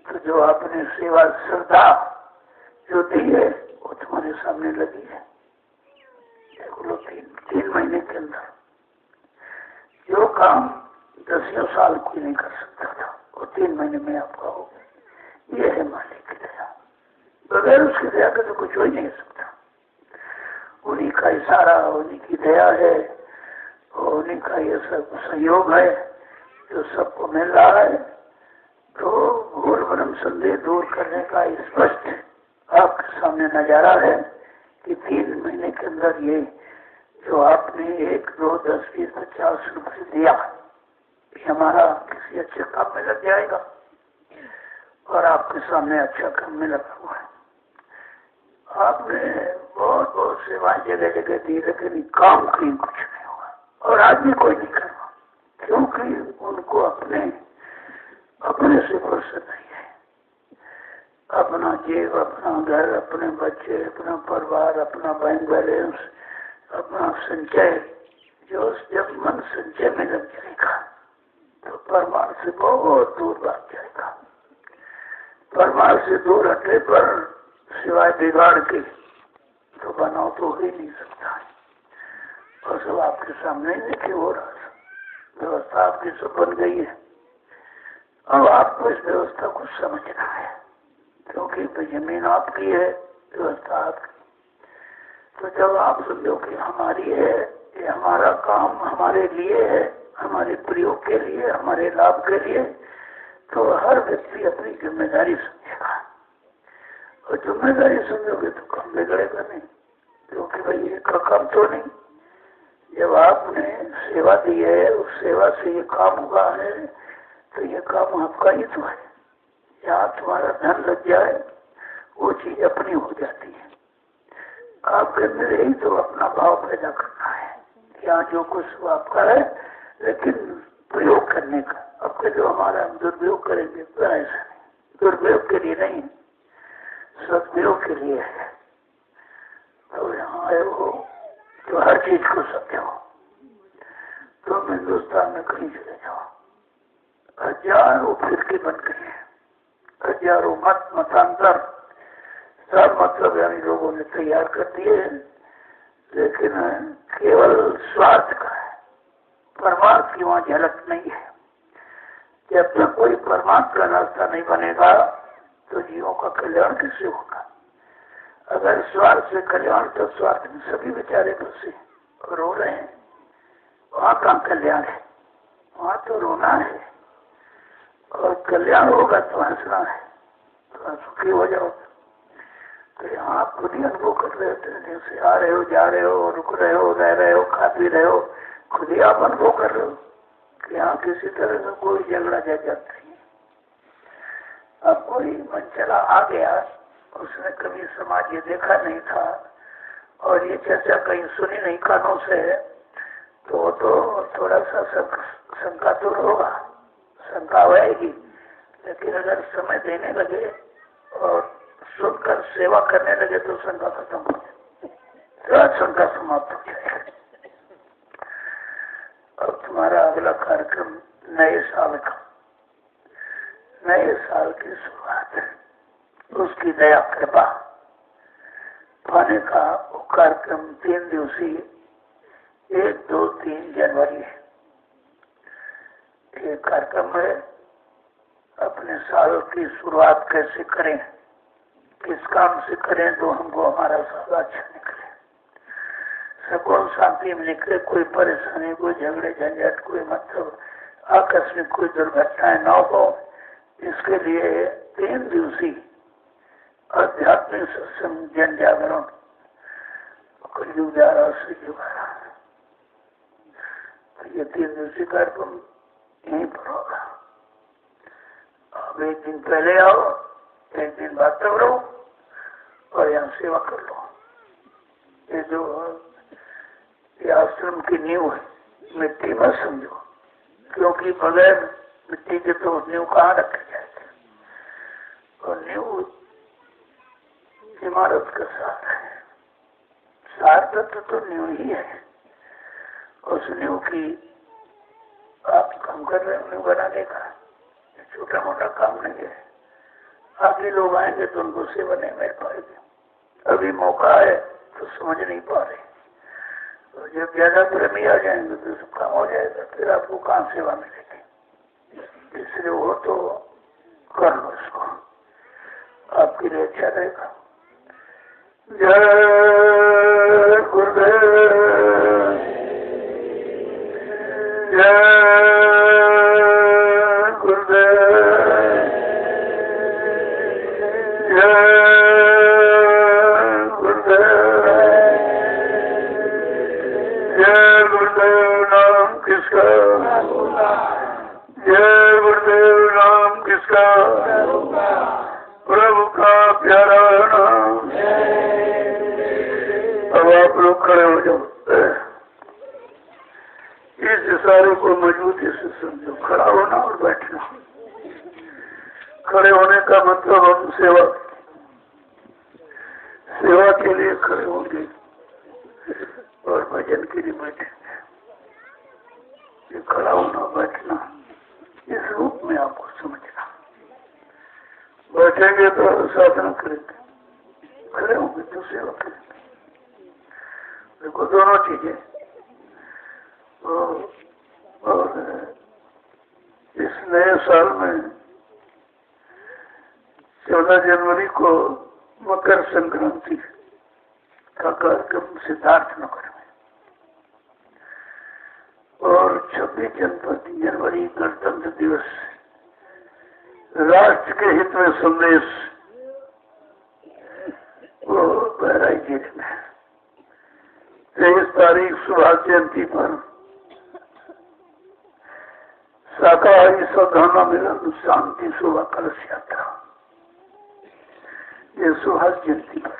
तो जो आपने सेवा श्रद्धा जो दी है वो तुम्हारे सामने लगी है। देख लो, तीन महीने के अंदर जो काम 10 साल कोई नहीं कर सकता था वो 3 महीने में आप कहोगे। ये है मालिक की दया। बगैर उसकी दया के तो कुछ हो ही नहीं सकता। उन्हीं का इशारा, उन्हीं की दया है, और उन्हीं का ये सब सहयोग है जो सबको मिल रहा है। तो घोर भ्रम संदेह दूर करने का स्पष्ट आपके सामने नजारा है कि 3 महीने के अंदर ये जो आपने 1, 2, 10, 20, 50 रुपये दिया, ये हमारा किसी अच्छे काम में लग जाएगा। और आपके सामने अच्छा काम में लगा हुआ है। आपने बहुत बहुत सेवाएं जगह जगह दी, लेकिन काम कहीं कुछ नहीं हुआ और आज भी कोई नहीं करवा, क्योंकि उनको अपने से फुर्सत नहीं है। अपना जेब, अपना घर, अपने बच्चे, अपना परिवार, अपना बैंक बैलेंस, अपना संचय, जो जब मन संचय में लग जाएगा तो परमार से बहुत दूर भाग जाएगा। परमार से दूर हटने पर सिवाय बिगाड़ के तो बनाओ तो हो ही नहीं सकता है। और सब आपके सामने देखिए हो रहा है, व्यवस्था आपकी सब बन गई है। अब आपको इस व्यवस्था को समझना है, क्योंकि जमीन आपकी है, व्यवस्था आपकी। तो जब आप समझो कि हमारी है, ये हमारा काम हमारे लिए है, हमारे प्रयोग के लिए, हमारे लाभ के लिए, तो हर व्यक्ति अपनी जिम्मेदारी समझेगा। और जिम्मेदारी समझोगे तो काम बिगड़ेगा नहीं, क्योंकि भाई ये का काम तो नहीं। जब आपने सेवा दी है, उस सेवा से ये काम हुआ है, तो ये काम आपका ही तो है। यहाँ तुम्हारा धन लग जाए वो चीज अपनी हो जाती है। आपके अंदर यही तो अपना भाव पैदा करना है। यहाँ जो कुछ आपका है, लेकिन प्रयोग करने का। अब जो हमारा हम दुरुपयोग करेंगे तो ऐसा नहीं, दुरुपयोग के लिए नहीं, सदुपयोग के लिए है। तो यहाँ आए हो तो हर चीज को समझो। तुम हिंदुस्तान में कहीं चले जाओ, हजारों फिरके बन गए हैं, हजारों मतांतर, सब मतलब यानी लोगों ने तैयार कर दिए हैं, लेकिन केवल स्वार्थ का है, परमार्थ की वहां झलक नहीं है। जब तक कोई परमार्थ का रास्ता नहीं बनेगा तो जीवों का कल्याण कैसे होगा। अगर स्वार्थ से कल्याण, तो स्वार्थ में सभी बेचारे फंसे रो रहे हैं, वहां कहाँ कल्याण है, वहां तो रोना है। और कल्याण होगा तो हंसना है, तो सुखी हो जाओ। तो यहाँ आप खुद ही अनुभव कर रहे होते हैं, जैसे आ रहे हो, जा रहे हो, रुक रहे हो, रह रहे हो, खा पी रहे हो, खुद ही आप अनुभव कर रहे हो कि यहाँ किसी तरह से कोई झगड़ा झंझट नहीं है। अब कोई मन चला आ गया, उसने कभी समाज ये देखा नहीं था और ये चर्चा कहीं सुनी नहीं कानों से, तो थोड़ा सा शंका तो होगा, शंका आएगी। लेकिन अगर समय देने लगे और सुनकर सेवा करने लगे तो शंका खत्म हो जाए, शंका समाप्त हो जाएगी। अब तुम्हारा अगला कार्यक्रम नए साल का, नए साल की शुरुआत है, उसकी दया कृपा पाने का वो कार्यक्रम 3 दिवसीय 1, 2, 3 जनवरी है। ये कार्यक्रम है अपने साल की शुरुआत कैसे करें, किस काम से करें तो हमको हमारा साल अच्छा निकले, सबको शांति में निकले, कोई परेशानी, कोई झगड़े झंझट, कोई मतलब आकस्मिक कोई दुर्घटनाएं न हो। इसके लिए 3 दिवसीय आध्यात्मिक सत्संग जन जागरण कलयुग जा रहा से जुगाड़ा। तो ये 3 दिवसीय कार्यक्रम यहीं पर होगा। आप अब एक दिन पहले आओ, एक दिन बाद तक रहो और यहाँ सेवा कर लो। ये जो ये आश्रम की नींव है, मिट्टी मत समझो, क्योंकि बगैर मिट्टी के तो नींव कहाँ रखे जाएगी। और नींव इमारत का सार है, सार तत्व तो नींव ही है। उस नींव की आप काम कर रहे हैं, नींव बनाने का छोटा मोटा काम नहीं है। आगे लोग आएंगे तो उनको सेवा नहीं मिल पाएगी। अभी मौका है तो समझ नहीं पा रहे, और जब ज्यादा प्रेमी आ जाएंगे तो सब काम हो जाएगा, फिर आपको कहाँ सेवा मिलेगी। इसलिए वो तो कर लो इसको, आपके लिए अच्छा रहेगा। जय गुरुदेव, जय जय गुरुदेव। नाम किसका, प्रभु का प्यारा नाम। अब आप लोग खड़े हो जाओ, इस इशारे को मजबूती से समझो। खड़ा होना और बैठना। खड़े होने का मतलब हम सेवा के लिए खड़े होंगे और भजन के लिए बैठेंगे। ये खड़ा होना बैठना इस रूप में आपको समझना। बैठेंगे तो साधना करेंगे, खड़े होंगे तो सेवा करेंगे। देखो दोनों चीजें। और इस नए साल में 14 जनवरी को मकर संक्रांति का कार्यक्रम सिद्धार्थनगर में, और 26 जनवरी गणतंत्र दिवस राष्ट्र के हित में संदेश वो बहराइच जिले में। 23 तारीख सुभाष जयंती पर शाकाहारी सौधाना मिलन शांति शोभा कलश यात्रा, ये सुभाष जयंती पर,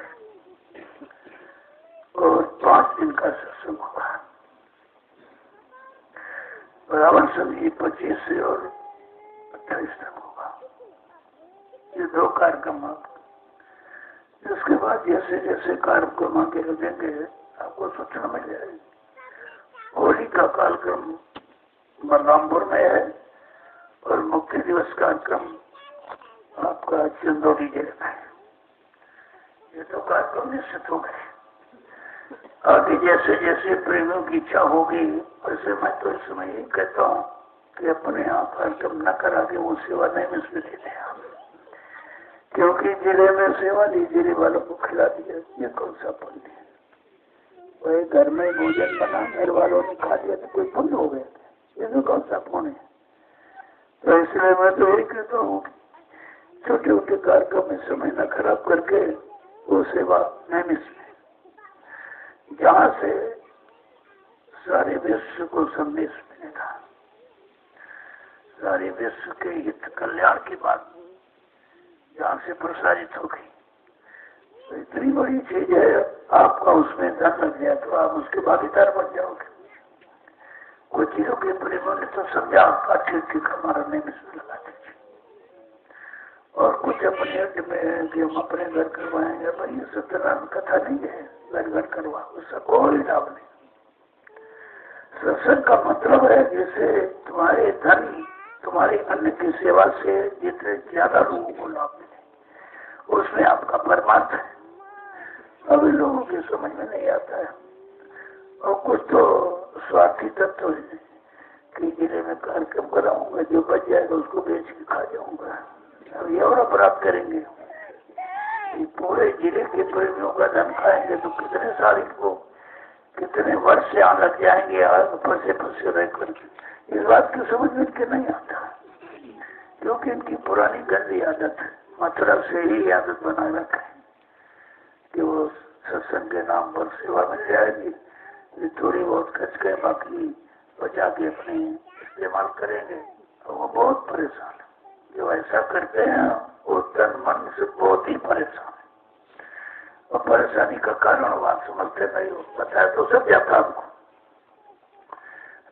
और 5 दिन का सत्संग होगा। रावण संधि 25 से और 28 तक होगा। ये 2 कार्यक्रम। इसके बाद जैसे जैसे कार्यक्रम आगे लगेंगे आपको सूचना मिल जाएगी। होली का कार्यक्रम बलरामपुर में है और मुक्ति दिवस कार्यक्रम आपका चंदौली जिले में है। ये 2 कार्यक्रम निश्चित हो गए। आगे जैसे जैसे प्रेमियों की इच्छा होगी, वैसे मैं तो इस समय यही कहता हूँ कि अपने यहाँ कार्यक्रम न करा के वो सेवा नहीं मिस लेते हैं। क्योंकि जिले में सेवा दी, जिले वालों को खिला दिया, ये कौन सा पुण्य है। वही घर में भोजन बना घर वालों ने खा दिया तो कोई पुण्य हो गया, ये तो कौन सा पुण्य है। तो इसलिए मैं तो यही कहता हूँ छोटे छोटे कार्यक्रम में समय न खराब करके वो सेवा नहीं मिस। जहाँ से सारे विश्व को संदेश मिलेगा, सारे विश्व के हित कल्याण की बात जहाँ से प्रसारित होगी, तो इतनी बड़ी चीज है। आपका उसमें धन लग जाए तो आप उसके भागीदार बन जाओगे। कुछ चीजों के प्रेमों ने तो समझा ठीक हमारा नहीं मिस लगा दीजिए, और कुछ अपने हट में कि हम अपने घर करवाएंगे। भाई ये सत्यनारायण कथा नहीं है, घर घर करवा, उसका कोई लाभ नहीं। सत्संग का मतलब है जैसे तुम्हारे धन, तुम्हारी अन्न की सेवा से जितने ज्यादा लोगों को लाभ मिले, उसमें आपका परमार्थ है। अभी लोगों की समझ में नहीं आता है, और कुछ तो स्वार्थी तत्व है कि जिले में कार्यक्रम कराऊंगा, जो बच जाएगा उसको बेच के खा जाऊंगा। अब ये और अपराध करेंगे, पूरे जिले के प्रेमियों का धन खाएंगे तो कितने साल इनको, कितने वर्ष से यहाँ लग जाएंगे, फंसे रह करके। इस बात की समझ में के नहीं आता, क्योंकि इनकी पुरानी गंदी आदत है, मतलब से ही आदत बनाए रखे कि वो सत्संग के नाम पर सेवा मिल जाएगी, थोड़ी बहुत खर्च के बाकी बचा के अपने इस्तेमाल करेंगे, और वो बहुत परेशान है। जो ऐसा करते हैं वो तन मन से बहुत ही परेशान है, और परेशानी का कारण वहां समझते नहीं हो, बताया तो सब जाता आपको।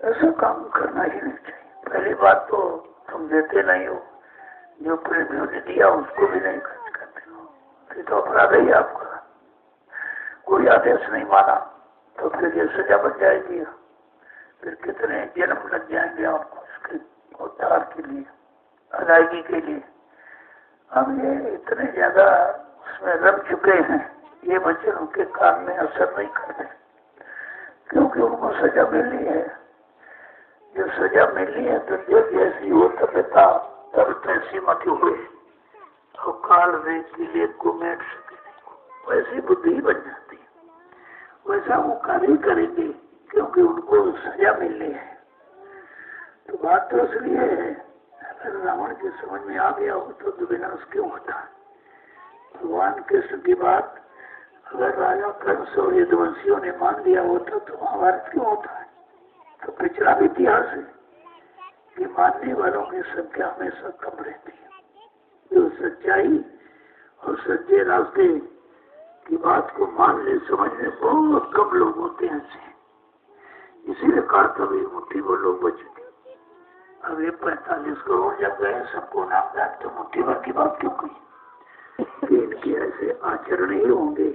ऐसा काम करना ही नहीं चाहिए। पहली बात तो तुम देते नहीं हो, जो प्रेमियों ने दिया उसको भी नहीं खर्च करते हो, फिर तो अपराध ही आपका। कोई आदेश नहीं माना तो फिर ये सजा बन जाएगी, फिर कितने जन्म लग जाएंगे आपको इसके उद्धार के लिए, अदायगी के लिए। हम ये इतने ज्यादा उसमें रम चुके हैं, ये वचन उनके कान में असर नहीं करते, क्योंकि उनको सजा मिली है। जब सजा मिली है तो जब जैसी हो तबियता तब तैसी मत हुए, और काल वे किले को मेट सके नहीं, वैसी बुद्धि बन जाती है। वैसा वो कार्य करेंगे क्योंकि उनको सजा मिलनी है। तो बात तो इसलिए है, अगर रावण की समझ में आ गया हो तो विनाश क्यों होता है। भगवान कृष्ण की बात अगर राजा कंस और यदुवंशियों ने मान लिया होता तो महाभारत क्यों होता है। तो पिछड़ा भी इतिहास है कि मानने वालों की संख्या हमेशा कम रहती है। जो सच्चाई और सच्चे रास्ते की बात को मानने समझने बहुत कम लोग होते हैं ऐसे, इसीलिए कहा कभी मुट्ठी वो लोग बचेंगे। अब ये 45 करोड़ जब गए सबको नामदार, तो मुट्ठी भर की बात क्यों कही कि इनके ऐसे आचरण ही होंगे,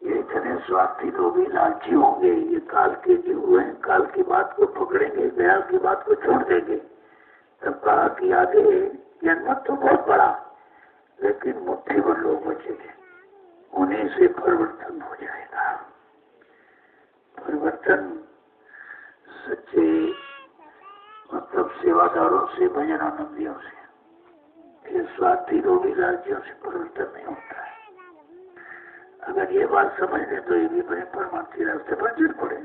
ये इतने स्वार्थी लोग ही लालची होंगे, ये काल के जीव हैं, काल की बात को पकड़ेंगे, दयाल की बात को छोड़ देंगे। तब कहा कि आगे जनमत तो बहुत बड़ा, लेकिन मुट्ठी भर लोग बचेंगे, उन्हीं से परिवर्तन हो जाएगा। परिवर्तन सच्चे मतलब सेवादारों से, भजनानंदियों से, ये स्वार्थी लोग लालचियों से परिवर्तन नहीं होता है। अगर ये बात समझ ले तो ये भी बड़े परमार्थी रास्ते पर चल पड़े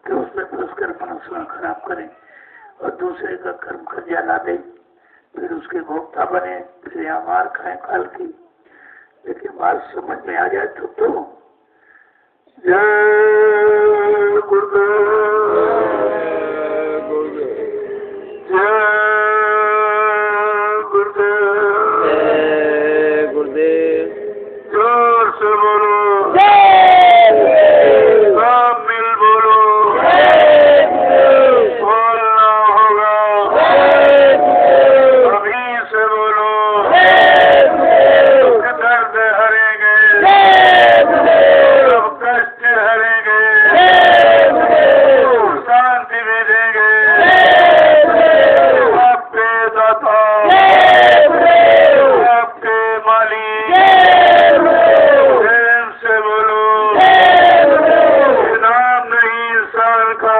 कि उसमें फंस कर अपना स्वयं खराब करें और दूसरे का कर्म खर्जा ला दे, फिर उसके भोक्ता बने, फिर यहाँ मार खाए काल की। लेकिन बात समझ में आ जाए तो जय गुरुदेव, जय गुरुदेव, जय गुरुदेव, जोर से बोलो, सब मिल बोलो, बोलना होगा, अभी से बोलो, दुख दर्द हरेंगे, सब कष्ट हरेंगे, शांति भी देंगे, आपके दाता, आपके मालिक, प्रेम से बोलो, नाम नहीं इंसान का,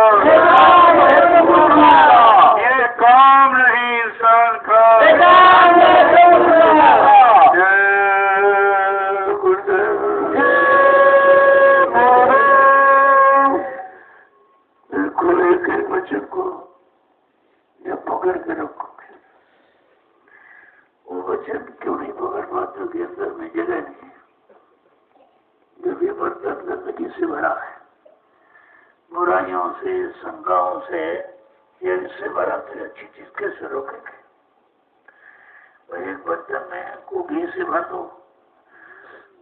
ये काम नहीं इंसान का। जय गुरुदेव। बिल्कुल एक एक वचन को जब पकड़ के रखोगे, वो वचन क्यों नहीं पकड़ पाते के अंदर में जगह नहीं है। जब ये बर्तन गंदगी से भरा है, बुराइयों से, शंकाओं से, ये इससे भरा तो अच्छी चीज कैसे रोकेंगे। एक बर्तन में को घी से भर दो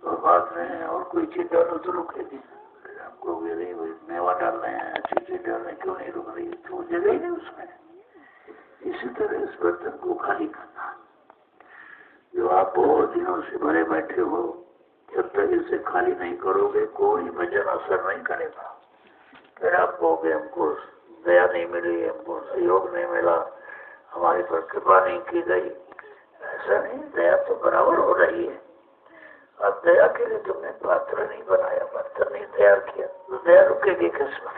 और बाद में और कोई चीज डालो तो रुकेगी। आपको मेवा डालना है, अच्छी चीज डालना, क्यों नहीं रुक रही, तो जगह ही नहीं उसमें। इसी तरह इस बर्तन को खाली करना, जो आप बहुत दिनों से भरे बैठे हो, जब तक इसे खाली नहीं करोगे कोई भजन असर नहीं करेगा। फिर आप कहोगे हमको दया नहीं मिली, हमको सहयोग नहीं मिला, हमारी पर कृपा नहीं की गई। ऐसा नहीं, दया तो बराबर हो रही है। अब दया के लिए तुमने पात्र नहीं बनाया, बर्तन नहीं तैयार किया, तो दया रुकेगी किस पर।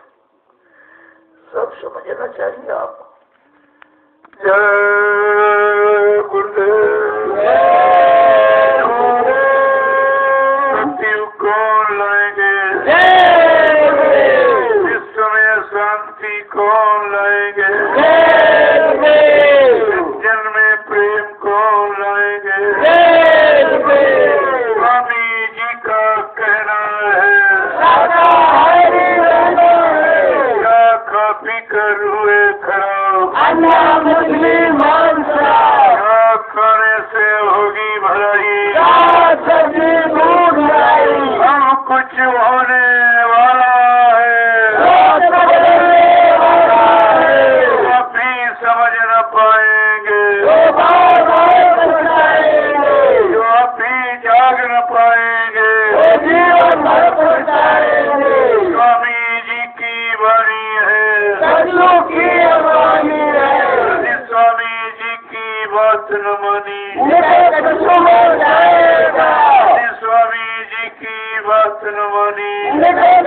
सब समझना चाहिए आपको। जय गुरुदेव। मृत्यु कौन लाएंगे, इस समय शांति कौन लाएंगे, जन्म में प्रेम कौन लाएंगे। स्वामी जी का कहना है, क्या खा पी कर हुए खड़ा, क्या खा की अमानी है। यदि स्वामी जी की बात न मानी कछु हो जाएगा। यदि स्वामी जी की बात न मानी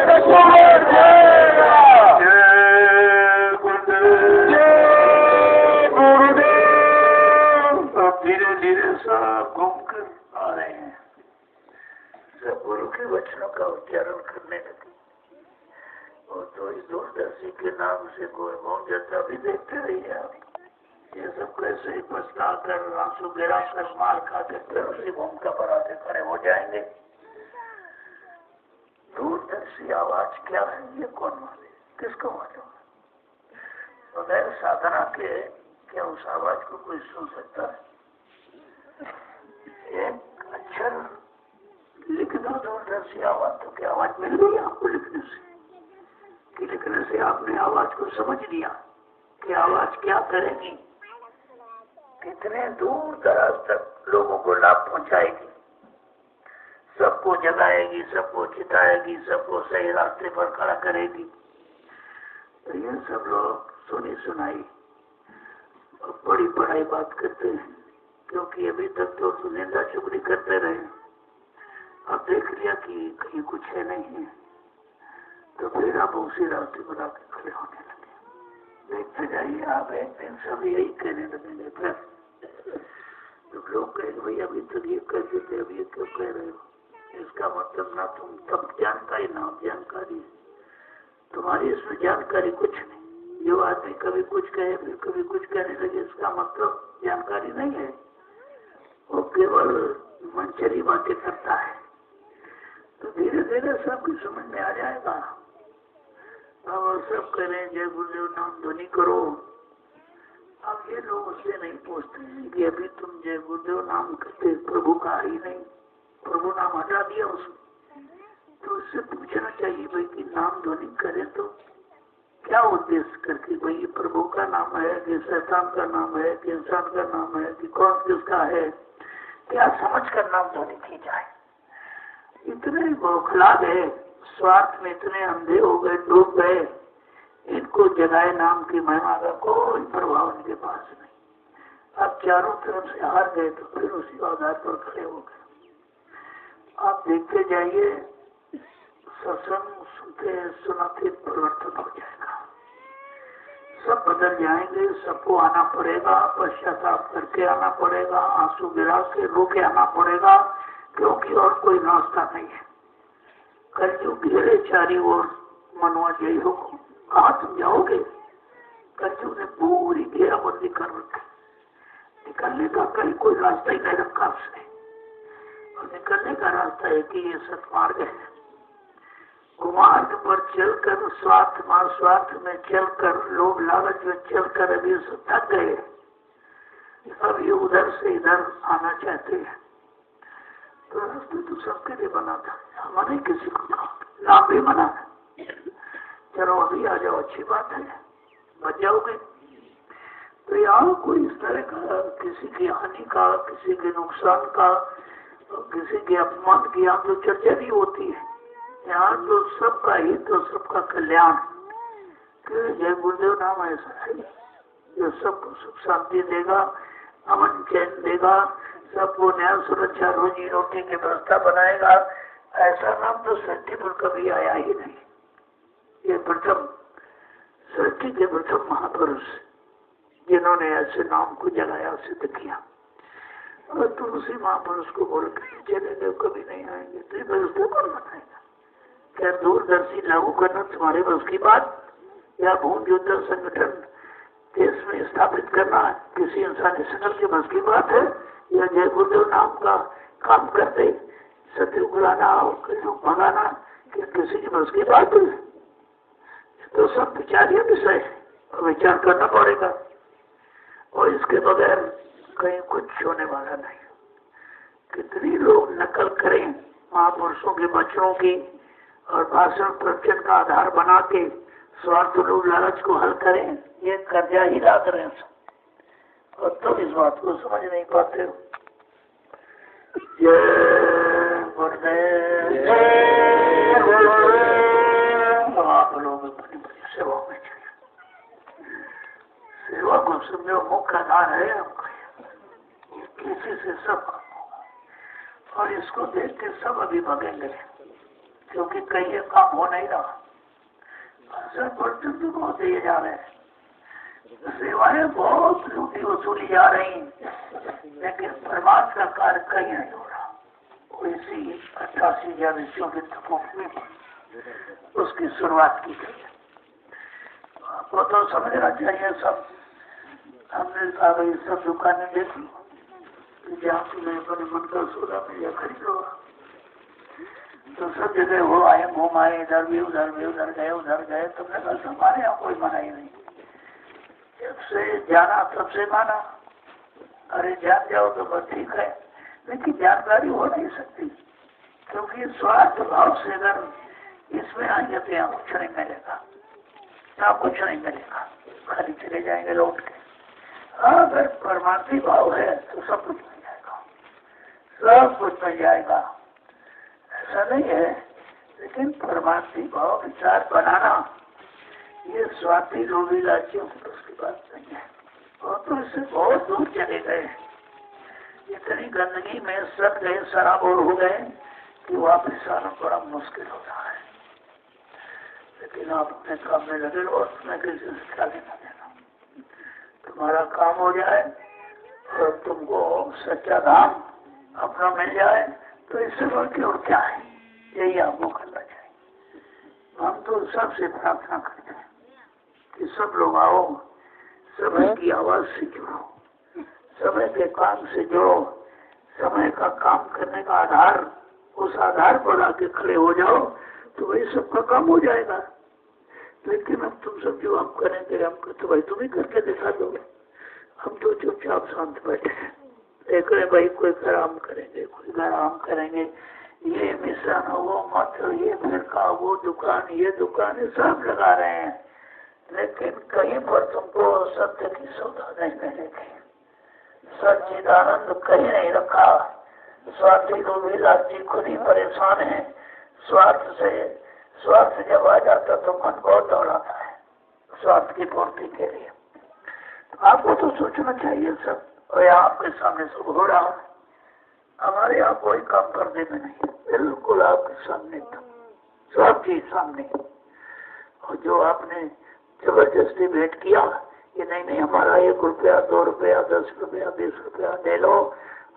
कछु हो जाएगा। जय गुरुदेव, जय गुरुदेव। अब धीरे धीरे सब घूम कर आ रहे हैं, सब गुरु के वचनों का उच्चारण करने लगे। और तो इस दूरदर्शी के नाम से कोई घूम जाता भी देखते रहिए आप। ये सब कैसे ही पछता कर आंसू गिरा कर मार खा के फिर उसी भूमिका पर आके खड़े हो जाएंगे। दूरदर्शी आवाज क्या है ये कौन माने, किसको मालूम? बगैर साधना के क्या उस आवाज को कोई सुन सकता है? एक अक्षर लिख दो दूरदर्शी आवाज तो क्या आवाज मिल गई आपको लिखने से? कि लिखने से आपने आवाज को समझ लिया कि आवाज क्या करेगी, कितने दूर दराज तक लोगों को लाभ पहुंचाएगी, सबको जगाएगी, सबको चिताएगी, सबको सही रास्ते पर खड़ा करेगी। तो ये सब लोग सुनी सुनाई और बड़ी बड़ाई बात करते हैं, क्योंकि अभी तक तो निंदा चुगली करते रहे। अब देख लिया कि कहीं कुछ है नहीं है, तो फिर आप उसी रास्ते पर आके खड़े होने लगे। देखते जाइए आप, एक दिन सब यही कहने लगेंगे। फिर तो लोग कहेंगे भाई अभी तक ये कहते थे, अभी ये क्यों कह रहे हो? इसका मतलब ना तुम तब जानकारी ना जानकारी, तुम्हारी इसमें जानकारी कुछ नहीं। जो आदमी कभी कुछ कहे फिर कभी कुछ कहने लगे, इसका मतलब जानकारी नहीं है, वो केवल मनचली बातें करता है। तो धीरे धीरे सबकी समझ में आ जाएगा। अब सब कह रहे हैं जय गुरुदेव नाम ध्वनि करो। अब ये लोग उससे नहीं पूछते हैं कि अभी तुम जय गुरुदेव नाम करते, प्रभु का ही नहीं, प्रभु नाम हटा दिया उसको। तो उससे पूछना चाहिए भाई कि नाम ध्वनि करें तो क्या उद्देश्य करके, भाई प्रभु का नाम है कि शैतान का नाम है कि इंसान का नाम है कि कौन किसका है, क्या समझ कर नाम ध्वनि की जाए? इतने बौखला गए, स्वार्थ में इतने अंधे हो गए, डूब गए, इनको जगाए नाम की महिमा का कोई प्रभाव इनके पास नहीं। अब चारों तरफ से हार गए तो फिर उसी आधार पर खड़े हो गए। आप देखते जाइए, सत्संग सुनते सुनाते परिवर्तन हो जाएगा, सब बदल जाएंगे। सबको आना पड़ेगा, पश्चाताप करके आना पड़ेगा, आंसू गिरा के रो के आना पड़ेगा, क्योंकि और कोई रास्ता नहीं है। कलयुग घेरे चारी ओर, मनवा जय हो, कहाँ तुम जाओगे? कलयुग ने पूरी घेराबंदी कर रखी, निकलने का कहीं कोई रास्ता ही नहीं रखा उसने। और निकलने का रास्ता है कि ये सतमार्ग है। कुमार्ग पर चलकर स्वार्थ में चलकर, लोभ लालच में चलकर अभी थक गए, अब ये उधर से इधर आना चाहते हैं। तो रास्ते तो सबके लिए बना था, हमारे किसी को नाम भी बना है। चलो अभी आ जाओ, अच्छी बात है, बच जाओगे। तो यहाँ कोई इस तरह का किसी की हानि का, किसी के नुकसान का, किसी के अपमान की यहाँ तो चर्चा नहीं होती है। यहाँ तो सबका हित तो सबका कल्याण। जय गुरुदेव नाम ऐसा है जो सबको सुख शांति देगा, अमन चैन देगा, सबको न्याय सुरक्षा रोजी रोटी की व्यवस्था बनाएगा। ऐसा नाम तो सृष्टि पर कभी आया ही नहीं। ये प्रथम सृष्टि के प्रथम महापुरुष जिन्होंने ऐसे नाम को जगाया, सिद्ध किया। और तुम उसी महापुरुष को बोल के चले गए, कभी नहीं आएंगे, तो ये व्यवस्था कौन बनाएगा? क्या दूरदर्शी लागू करना तुम्हारे बस की बात, या भूमि युद्ध संगठन देश में स्थापित करना किसी इंसानी शकल के बस की बात है? या जय गुरुदेव नाम का काम करते सत्य उगलाना और भगाना क्या किसी की बस की बात है? तो सब विचार्य विषय और विचार करना पड़ेगा, और इसके बगैर कहीं कुछ होने वाला नहीं। कितनी लोग नकल करें महापुरुषों के वचनों की और भाषण प्रवचन का आधार बना के स्वार्थ लोग लालच को हल करें, ये कर्जा ही लाद रहे हैं, और तुम इस बात को समझ नहीं पाते हो। जय गुरुदेव, आप लोग अपनी बड़ी सेवा में चले। तो समझो मुख्य आधार है आपका, किसी से सब काम होगा। और इसको देख के सब अभी भगेंगे, क्योंकि कहीं ये काम हो नहीं रहा। सब बर्तन तो बहुत दिए जा रहे हैं, सेवाएं बहुत लूटी वसूली जा रही, लेकिन परमात्मा का कार्य कहीं नहीं हो रहा। इसी 88 विषयों के तपोप में उसकी शुरुआत की गई। आपको तो समझना चाहिए सब। हमने कहा भाई सब दुकानें देख लो, जहाँ तुम्हें अपने मन का सौदा मिल जाए खरीद लो। तो सब जगह हो आए, घूम आए, इधर भी उधर गए। तुमने कहा हमारे यहाँ कोई मनाही नहीं, जब से जाना तब से माना। अरे जान जाओ तो बस ठीक है, लेकिन जानकारी हो नहीं सकती, क्योंकि स्वार्थ भाव से अगर इसमें आएंगे तो यहाँ कुछ नहीं मिलेगा, यहाँ कुछ नहीं मिलेगा, खाली चले जाएंगे लौट के। अगर परमार्थी भाव है तो सब कुछ मिल जाएगा, सब कुछ मिल जाएगा, ऐसा नहीं है। लेकिन परमार्थी भाव विचार बनाना ये स्वार्थी लोभी लालचियों की उसकी बात नहीं है। और तो इससे बहुत दूर चले गए, इतनी गंदगी में सब गए, सराबोर हो गए कि वापिस आना बड़ा मुश्किल हो रहा है। लेकिन आप अपने काम में लगे रहो, तुम्हें किसी से क्या लेना देना, तुम्हारा काम हो जाए और तुमको सच्चा धाम अपना मिल जाए, तो इससे बढ़ के और क्या है। यही आपको करना चाहिए। हम तो सबसे प्रार्थना करते हैं कि सब लोग आओ, समय की आवाज से जुड़ो, समय के काम से जुड़ो, समय का काम करने का आधार, उस आधार पर आके खड़े हो जाओ, तो वही सबका काम हो जाएगा। लेकिन अब तुम सब जो हम करेंगे, हम तो भाई तुम ही करके दिखा दो। हम तो चुपचाप शांत बैठे हैं, देख रहे भाई कोई घर आम करेंगे, कोई घर आम करेंगे, ये मिशन, वो मत, ये फिरका, वो दुकान, ये दुकान, सब लगा रहे हैं। लेकिन कहीं पर तुमको सत्य की सौदा नहीं मिलेगी, सच्चिदानंद कहीं नहीं रखा। स्वार्थी लोभी लालची खुद ही परेशान है। स्वार्थ जब आ जाता तो मन बहुत दौड़ाता है स्वार्थ की पूर्ति के लिए। आपको तो सोचना चाहिए सब, और यहाँ आपके सामने सब हो रहा है। हमारे यहाँ कोई काम करने में नहीं, बिल्कुल आपके सामने था, सबके सामने। और जो आपने जबरदस्ती भेंट किया, ये नहीं हमारा 1 रुपया, 2 रुपया, 10 रुपया, 20 रुपया दे लो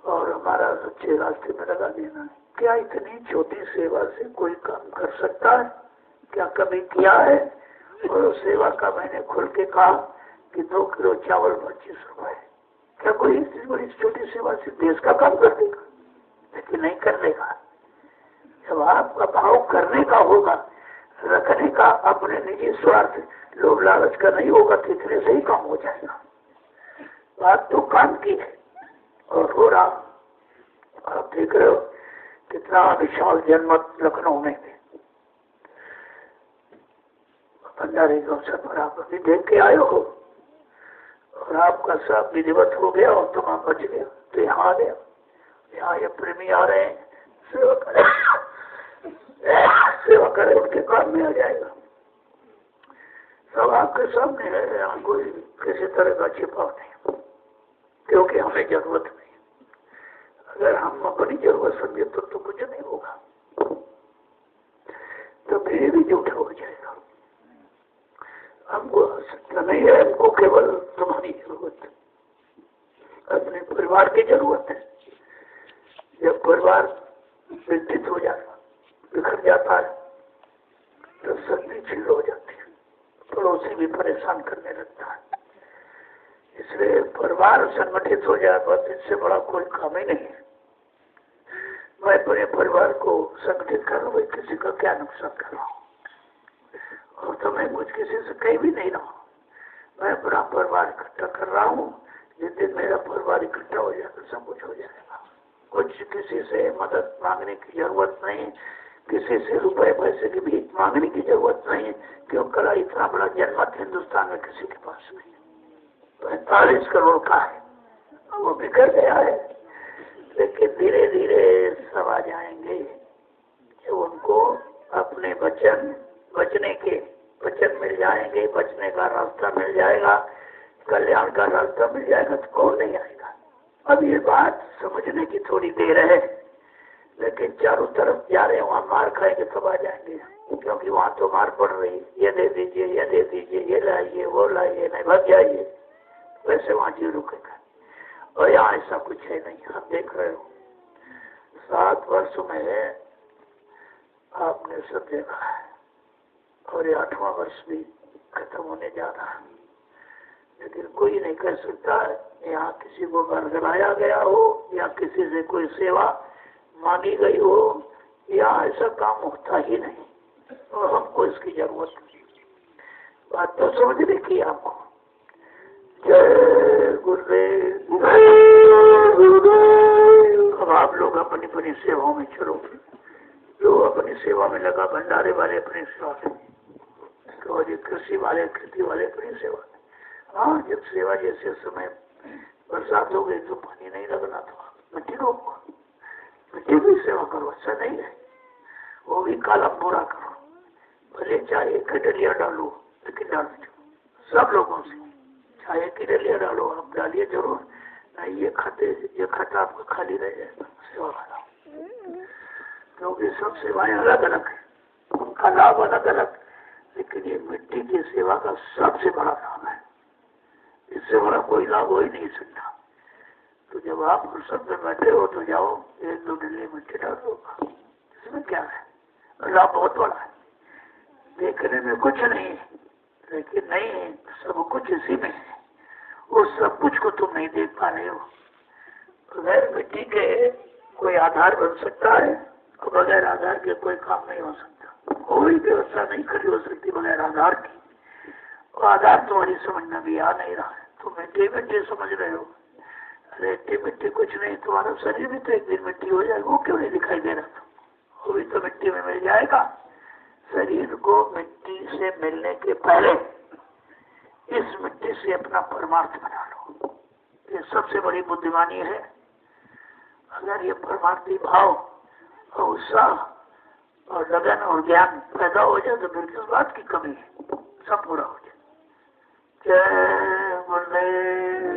और हमारा सच्चे रास्ते में लगा देना है। क्या इतनी छोटी सेवा से कोई काम कर सकता है? क्या कभी किया है? और उस सेवा का मैंने खुल के कहा कि 2 किलो चावल 25 रुपए। क्या कोई इतनी बड़ी छोटी सेवा से देश का काम कर देगा? लेकिन नहीं कर देगा। जब आपका भाव करने का होगा, रखने का, अपने निजी स्वार्थ लोभ लालच का नहीं होगा, तो इतने से ही काम हो जाएगा। बात तो काम की है और हो रहा। आप देख रहे हो कितना विशाल जनमत लखनऊ में भी। भंडारे के अवसर पर आप अभी देख के आए हो और आपका सब विधिवत हो गया और तुम बच गया, तो यहाँ आ गया। यहाँ ये प्रेमी आ रहे हैं, सेवा करे, उनके काम में आ जाएगा। सब आपके सामने है, यहाँ कोई किसी तरह का छिपाव नहीं, क्योंकि हमें जरूरत नहीं। अगर हम अपनी जरूरत समझे तो कुछ नहीं होगा, तो फिर भी झूठा हो जाएगा। हमको आवश्यकता नहीं है, हमको केवल तुम्हारी जरूरत है, अपने परिवार की जरूरत है। जब परिवार विकसित हो जाता, बिखर जाता है, तो सर्दी छिड़ हो जाती है, पड़ोसी भी परेशान करने लगता है। इसलिए परिवार संगठित हो जाए, बस इससे बड़ा कोई काम ही नहीं है। मैं अपने परिवार को संगठित कर रहा हूँ, किसी का क्या नुकसान कर रहा हूँ, और तो मैं कुछ किसी से कहीं भी नहीं रहा हूँ। मैं अपना परिवार इकट्ठा कर रहा हूँ। जिस दिन मेरा परिवार इकट्ठा हो जाएगा, सब कुछ हो जाएगा। कुछ किसी से मदद मांगने की जरूरत नहीं, किसी से रुपए पैसे की भीख मांगने की जरूरत नहीं, क्योंकि इतना बड़ा जनमत हिंदुस्तान में किसी के पास नहीं। 45 करोड़ का है, वो बिखर गया है। लेकिन धीरे धीरे सब आ जाएंगे जो उनको अपने बचने के वचन मिल जाएंगे, बचने का रास्ता मिल जाएगा। कल्याण का रास्ता मिल जाएगा तो कौन नहीं आएगा। अब ये बात समझने की थोड़ी देर है, लेकिन चारों तरफ जा रहे हैं, वहाँ मार खाएंगे तब आ जाएंगे, क्योंकि वहाँ तो मार पड़ रही, ये दे दीजिए, ये दे दीजिए, ये लाइए, वो लाइए, नहीं भाग जाइए, वैसे वहाँ जी रुकेगा। और यहाँ ऐसा कुछ है नहीं। आप देख रहे हो 7 वर्ष में आपने सब देखा है, और ये 8वां वर्ष भी खत्म होने जा रहा है, लेकिन कोई नहीं कह सकता यहाँ किसी को बरगलाया गया हो या किसी से कोई सेवा मांगी गई हो, यहाँ ऐसा काम होता ही नहीं, और हमको इसकी जरूरत नहीं। बात तो समझने की आपको। जय गुरुदेव। अब आप लोग अपनी अपनी सेवाओं में चलो, जो अपनी सेवा में लगा, भंडारे वाले अपनी सेवा में, तो कृषि वाले खेती वाले अपनी सेवा में। हाँ, जब सेवा जैसे समय बरसात हो गई तो पानी नहीं लगना, तो आप मिट्टी रोको, मिट्टी की सेवा करो, अच्छा नहीं है, वो भी काला पूरा करो, भले चाहे एक डलिया डालो, लेकिन डाल दो सब लोगों से, चाहे एक डलिया डालो, आप डालिए जरूर, नहीं ये खाता आपको खाली रह जाएगा सेवा वाला, क्योंकि सब सेवाएं अलग अलग है, उनका लाभ अलग अलग, लेकिन ये मिट्टी की सेवा का सबसे बड़ा लाभ है, इससे बड़ा कोई लाभ हो ही नहीं सकता। तो जब आप फुर्सत में बैठे हो तो जाओ 1-2 डली मिट्टी डाल दो, इसमें क्या है, लाभ बहुत बड़ा है। देखने में कुछ नहीं है, लेकिन नहीं सब कुछ इसी में है, उस सब कुछ को तुम नहीं देख पा रहे हो। बगैर मिट्टी के कोई आधार बन सकता है, और बगैर आधार के कोई काम नहीं हो सकता, कोई व्यवस्था नहीं खड़ी हो सकती बगैर आधार की, और आधार तुम्हारी समझ में भी आ नहीं रहा है, तुम मिट्टी मिट्टी समझ रहे हो। अरे मिट्टी कुछ नहीं, तुम्हारा शरीर भी तो एक दिन मिट्टी हो जाएगा, वो क्यों नहीं दिखाई दे रहा था, वो भी तो मिट्टी में मिल जाएगा। शरीर को मिट्टी से मिलने के पहले इस मिट्टी से अपना परमार्थ बना लो, ये सबसे बड़ी बुद्धिमानी है। अगर ये परमार्थी भाव और उत्साह और लगन और ज्ञान पैदा हो जाए तो फिर किस बात की कमी है, सब पूरा हो जाए। जय गुरुदेव।